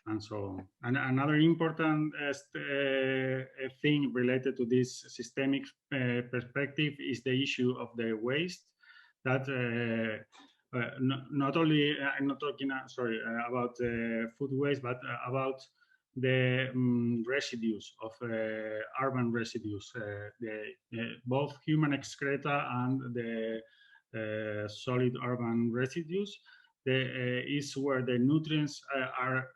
And so on. And another important thing related to this systemic perspective is the issue of the waste. That not only, I'm not talking, about food waste, but about the residues of urban residues, both human excreta and the solid urban residues. Is where the nutrients are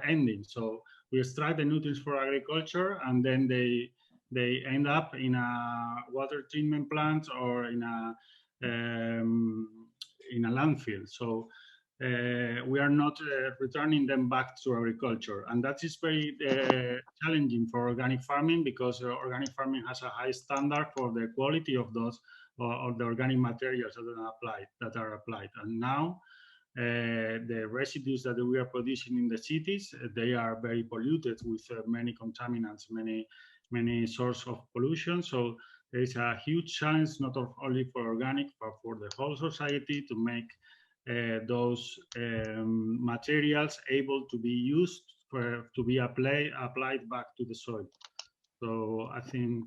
ending. So we extract the nutrients for agriculture, and then they end up in a water treatment plant or in a landfill. So we are not returning them back to agriculture, and that is very challenging for organic farming, because organic farming has a high standard for the quality of those or the organic materials that are applied. And now the residues that we are producing in the cities, they are very polluted with many contaminants, many sources of pollution. So there is a huge challenge, not only for organic, but for the whole society, to make those materials able to be used to be applied back to the soil. So I think,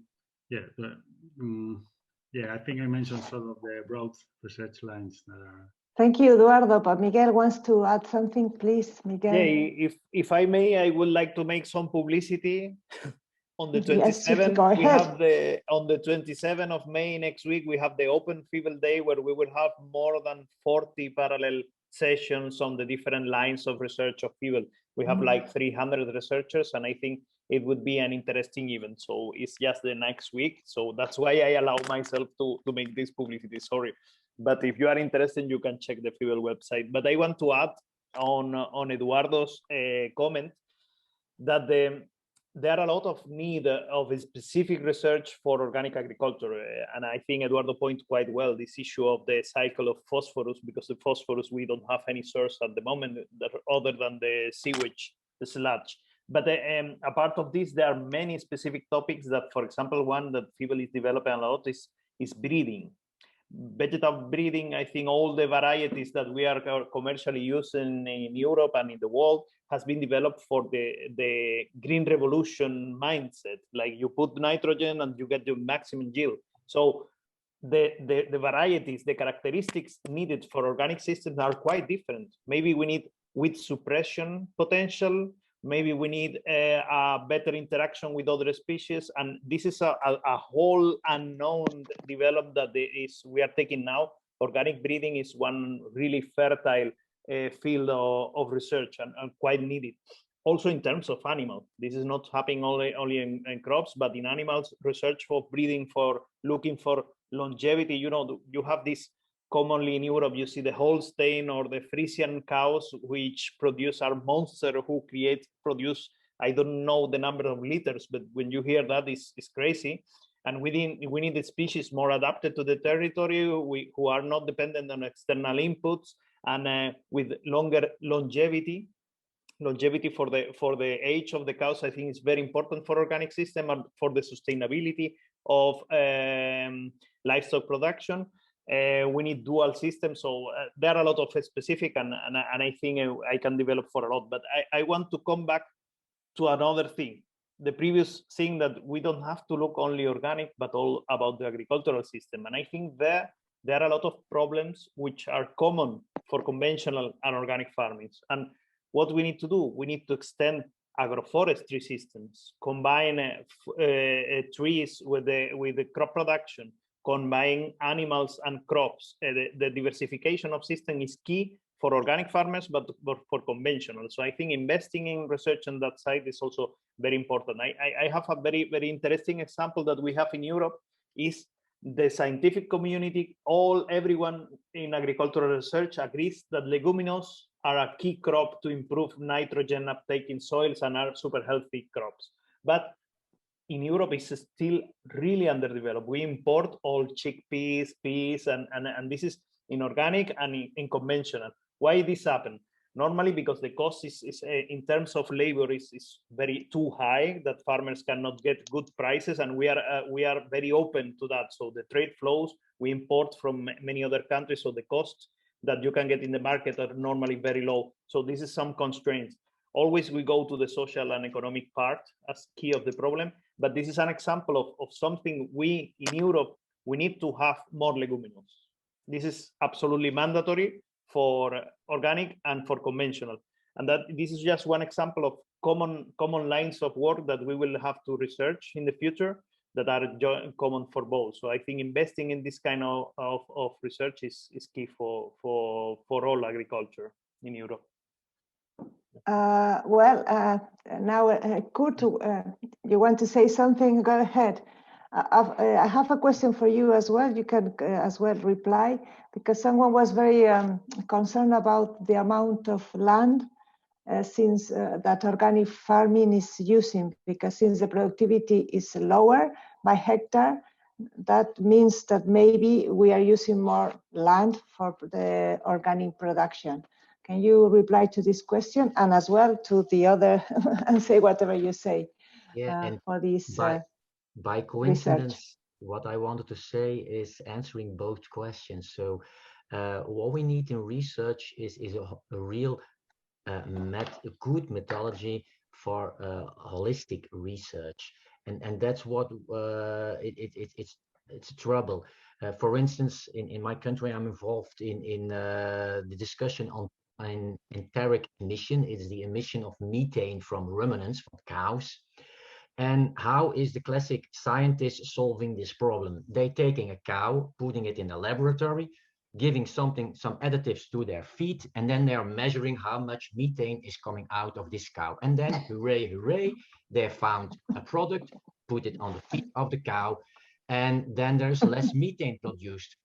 I think I mentioned sort of the broad research lines that are. Thank you, Eduardo. But Miguel wants to add something, please, Miguel. Yeah, if I may, I would like to make some publicity. On the 27th, yes, we have on the 27th of May next week, we have the Open Field Day, where we will have more than 40 parallel sessions on the different lines of research of field. We have like 300 researchers, and I think it would be an interesting event. So it's just the next week. So that's why I allow myself to make this publicity, sorry. But if you are interested, you can check the FIBEL website. But I want to add on Eduardo's comment that there are a lot of need of a specific research for organic agriculture. And I think Eduardo pointed quite well this issue of the cycle of phosphorus, because the phosphorus, we don't have any source at the moment that other than the sewage, the sludge. But apart of this, there are many specific topics that, for example, one that FIBEL is developing a lot is breeding. vegetable breeding, I think all the varieties that we are commercially using in Europe and in the world has been developed for the green revolution mindset. Like you put nitrogen and you get the maximum yield. So the varieties, the characteristics needed for organic systems are quite different. Maybe we need weed suppression potential. Maybe we need a better interaction with other species. And this is a whole unknown development that we are taking now. Organic breeding is one really fertile field of research and quite needed. Also in terms of animals, this is not happening only in crops, but in animals, research for breeding, for looking for longevity. You know, you have this commonly in Europe, you see the Holstein or the Frisian cows, which are monsters who produce, I don't know the number of liters, but when you hear that, it's crazy. And we need the species more adapted to the territory, who are not dependent on external inputs, and with longer longevity for the age of the cows. I think is very important for organic system and for the sustainability of livestock production. We need dual systems, so there are a lot of specific, and I think I can develop for a lot. But I want to come back to another thing, the previous thing, that we don't have to look only organic, but all about the agricultural system. And I think there are a lot of problems which are common for conventional and organic farming. And what we need to do, we need to extend agroforestry systems, combine trees with the crop production, combine animals and crops. The diversification of system is key for organic farmers, but for conventional. So I think investing in research on that side is also very important. I have a very, very interesting example that we have in Europe is the scientific community. Everyone in agricultural research agrees that leguminous are a key crop to improve nitrogen uptake in soils and are super healthy crops. But in Europe, it's still really underdeveloped. We import all chickpeas, peas, and this is in organic and in conventional. Why this happen? Normally because the cost is in terms of labor is very too high, that farmers cannot get good prices, and we are very open to that. So the trade flows, we import from many other countries, so the costs that you can get in the market are normally very low. So this is some constraints. Always we go to the social and economic part as key of the problem, but this is an example of something we in Europe, we need to have more leguminous. This is absolutely mandatory for organic and for conventional. And that this is just one example of common lines of work that we will have to research in the future that are common for both. So I think investing in this kind of research is key for all agriculture in Europe. Now, Kurt, you want to say something? Go ahead. I have a question for you as well. You can as well reply, because someone was very concerned about the amount of land since that organic farming is using, because since the productivity is lower by hectare, that means that maybe we are using more land for the organic production. Can you reply to this question, and as well to the other and say whatever you say? And for this by coincidence, research. What I wanted to say is answering both questions. So what we need in research is a real good methodology for holistic research, and that's what it's trouble. For instance, in my country, I'm involved in the discussion on enteric emission. It's the emission of methane from ruminants, from cows. And how is the classic scientist solving this problem? They're taking a cow, putting it in a laboratory, giving some additives to their feed, and then they're measuring how much methane is coming out of this cow. And then, hooray, hooray, they found a product, put it on the feet of the cow, and then there's less methane produced.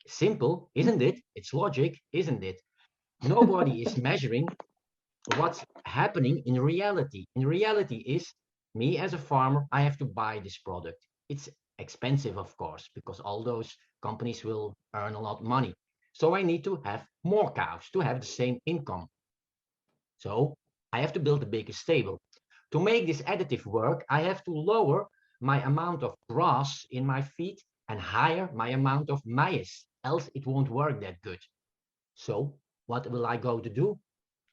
Simple, isn't it? It's logic, isn't it? Nobody is measuring what's happening in reality. In reality is, me as a farmer, I have to buy this product. It's expensive, of course, because all those companies will earn a lot of money. So I need to have more cows to have the same income. So I have to build a bigger stable. To make this additive work, I have to lower my amount of grass in my feed and higher my amount of maize. else it won't work that good. So what will I go to do?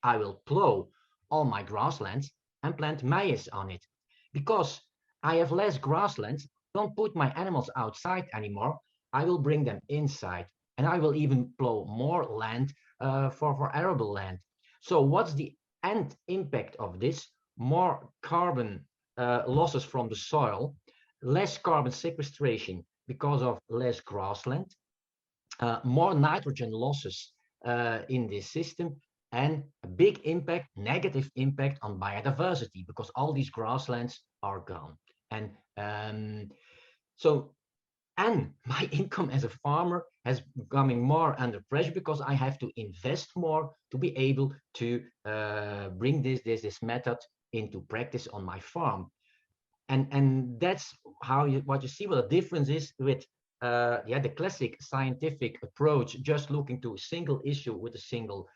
I will plow all my grasslands and plant maize on it. Because I have less grasslands, don't put my animals outside anymore. I will bring them inside, and I will even plow more land for arable land. So what's the end impact of this? More carbon losses from the soil, less carbon sequestration because of less grassland, more nitrogen losses in this system, and a big impact, negative impact on biodiversity, because all these grasslands are gone. And and my income as a farmer has becoming more under pressure because I have to invest more to be able to bring this method into practice on my farm. And that's how what you see, what the difference is with the classic scientific approach, just looking to a single issue with a single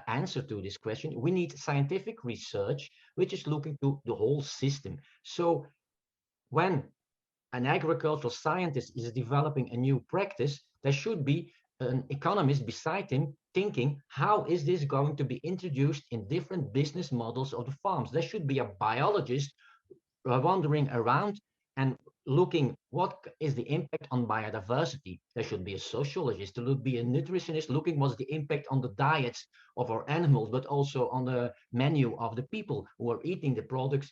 answer to this question. We need scientific research, which is looking to the whole system. So when an agricultural scientist is developing a new practice, there should be an economist beside him thinking, how is this going to be introduced in different business models of the farms? There should be a biologist wandering around and looking what is the impact on biodiversity. There should be a sociologist, there should be a nutritionist looking what's the impact on the diets of our animals, but also on the menu of the people who are eating the products,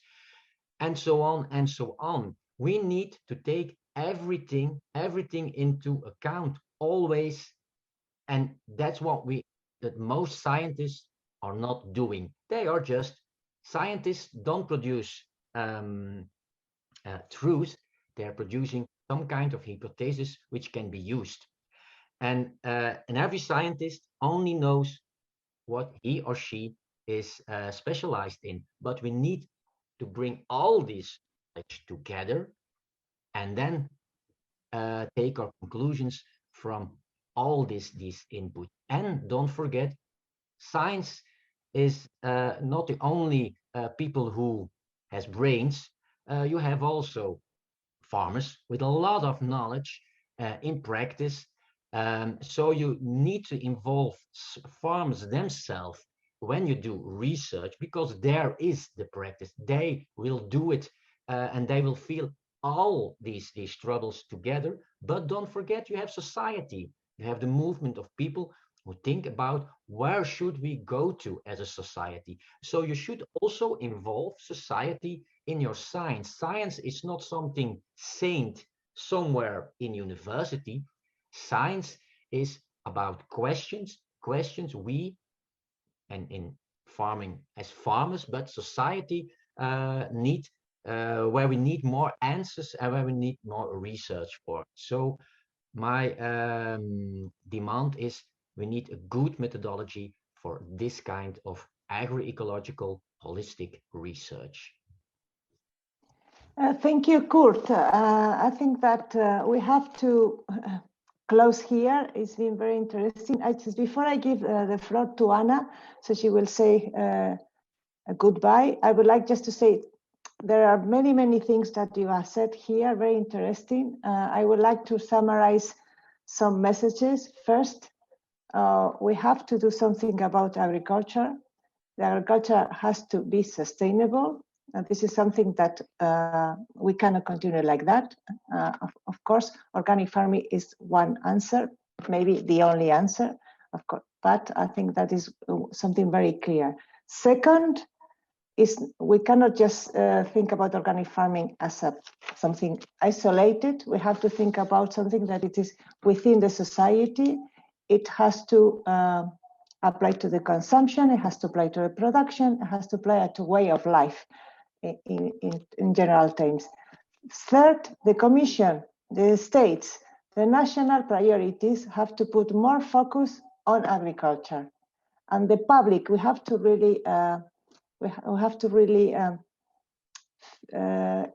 and so on and so on. We need to take everything into account always, and that's what that most scientists are not doing. They are just scientists, don't produce truth. They're producing some kind of hypothesis which can be used, and every scientist only knows what he or she is specialized in. But we need to bring all these together and then take our conclusions from all these input. And don't forget, science is not the only people who has brains. You have also farmers with a lot of knowledge in practice. So you need to involve farmers themselves when you do research, because there is the practice. They will do it and they will feel all these troubles together. But don't forget, you have society. You have the movement of people who think about where should we go to as a society. So you should also involve society in your science. Science is not something saint somewhere in university. Science is about questions we, and in farming as farmers, but society need where we need more answers and where we need more research for. So my demand is we need a good methodology for this kind of agroecological holistic research. Thank you, Kurt. I think that we have to close here. It's been very interesting. Before I give the floor to Anna, so she will say a goodbye, I would like just to say there are many things that you have said here, very interesting. I would like to summarize some messages. First, we have to do something about agriculture. The agriculture has to be sustainable. And this is something that we cannot continue like that. Of course, organic farming is one answer, maybe the only answer, of course, but I think that is something very clear. Second, is we cannot just think about organic farming as something isolated. We have to think about something that it is within the society. It has to apply to the consumption, it has to apply to the production, it has to apply to way of life in general terms. Third, the Commission, the states, the national priorities have to put more focus on agriculture. And the public, we have to really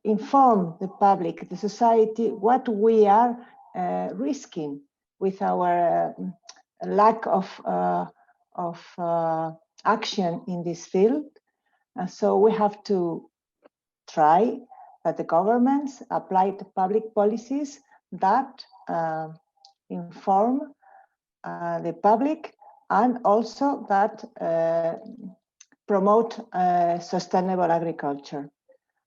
inform the public, the society, what we are risking with our lack of action in this field. And so we have to try that the governments apply the public policies that inform the public, and also that promote sustainable agriculture.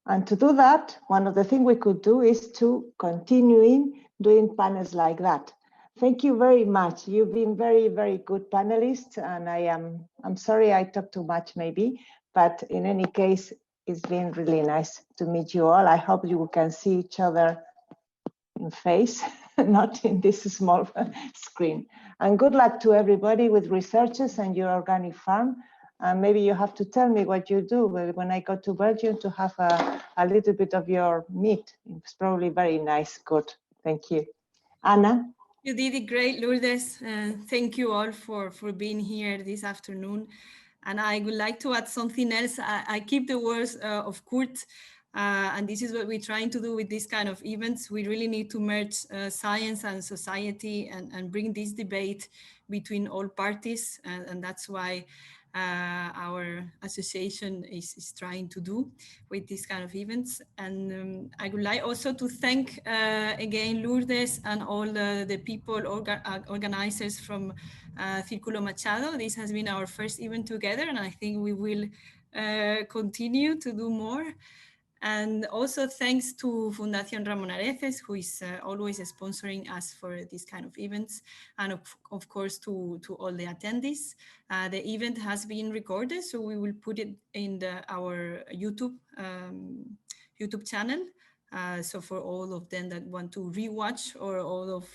And to do that, one of the things we could do is to continue doing panels like that. Thank you very much. You've been very, very good panelists, and I'm sorry I talked too much maybe, but in any case, it's been really nice to meet you all. I hope you can see each other in face, not in this small screen. And good luck to everybody with researchers and your organic farm. Maybe you have to tell me what you do when I go to Belgium to have a little bit of your meat. It's probably very nice. Good. Thank you. Anna? You did it great, Lourdes. Thank you all for being here this afternoon. And I would like to add something else. I keep the words of Kurt, and this is what we're trying to do with this kind of events. We really need to merge science and society and bring this debate between all parties. And that's why our association is trying to do with these kind of events. And I would like also to thank again Lourdes and all the people, organizers from Círculo Machado. This has been our first event together, and I think we will continue to do more. And also thanks to Fundación Ramón Areces, who is always sponsoring us for these kind of events. And of course, to all the attendees. The event has been recorded, so we will put it in our YouTube channel. So for all of them that want to rewatch, or all of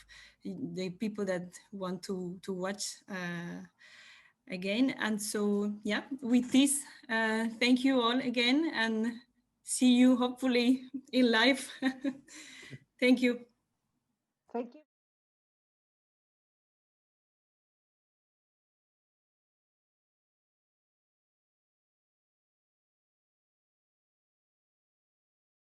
the people that want to watch again. And so, yeah, with this, thank you all again, and see you hopefully in live. Thank you. Thank you.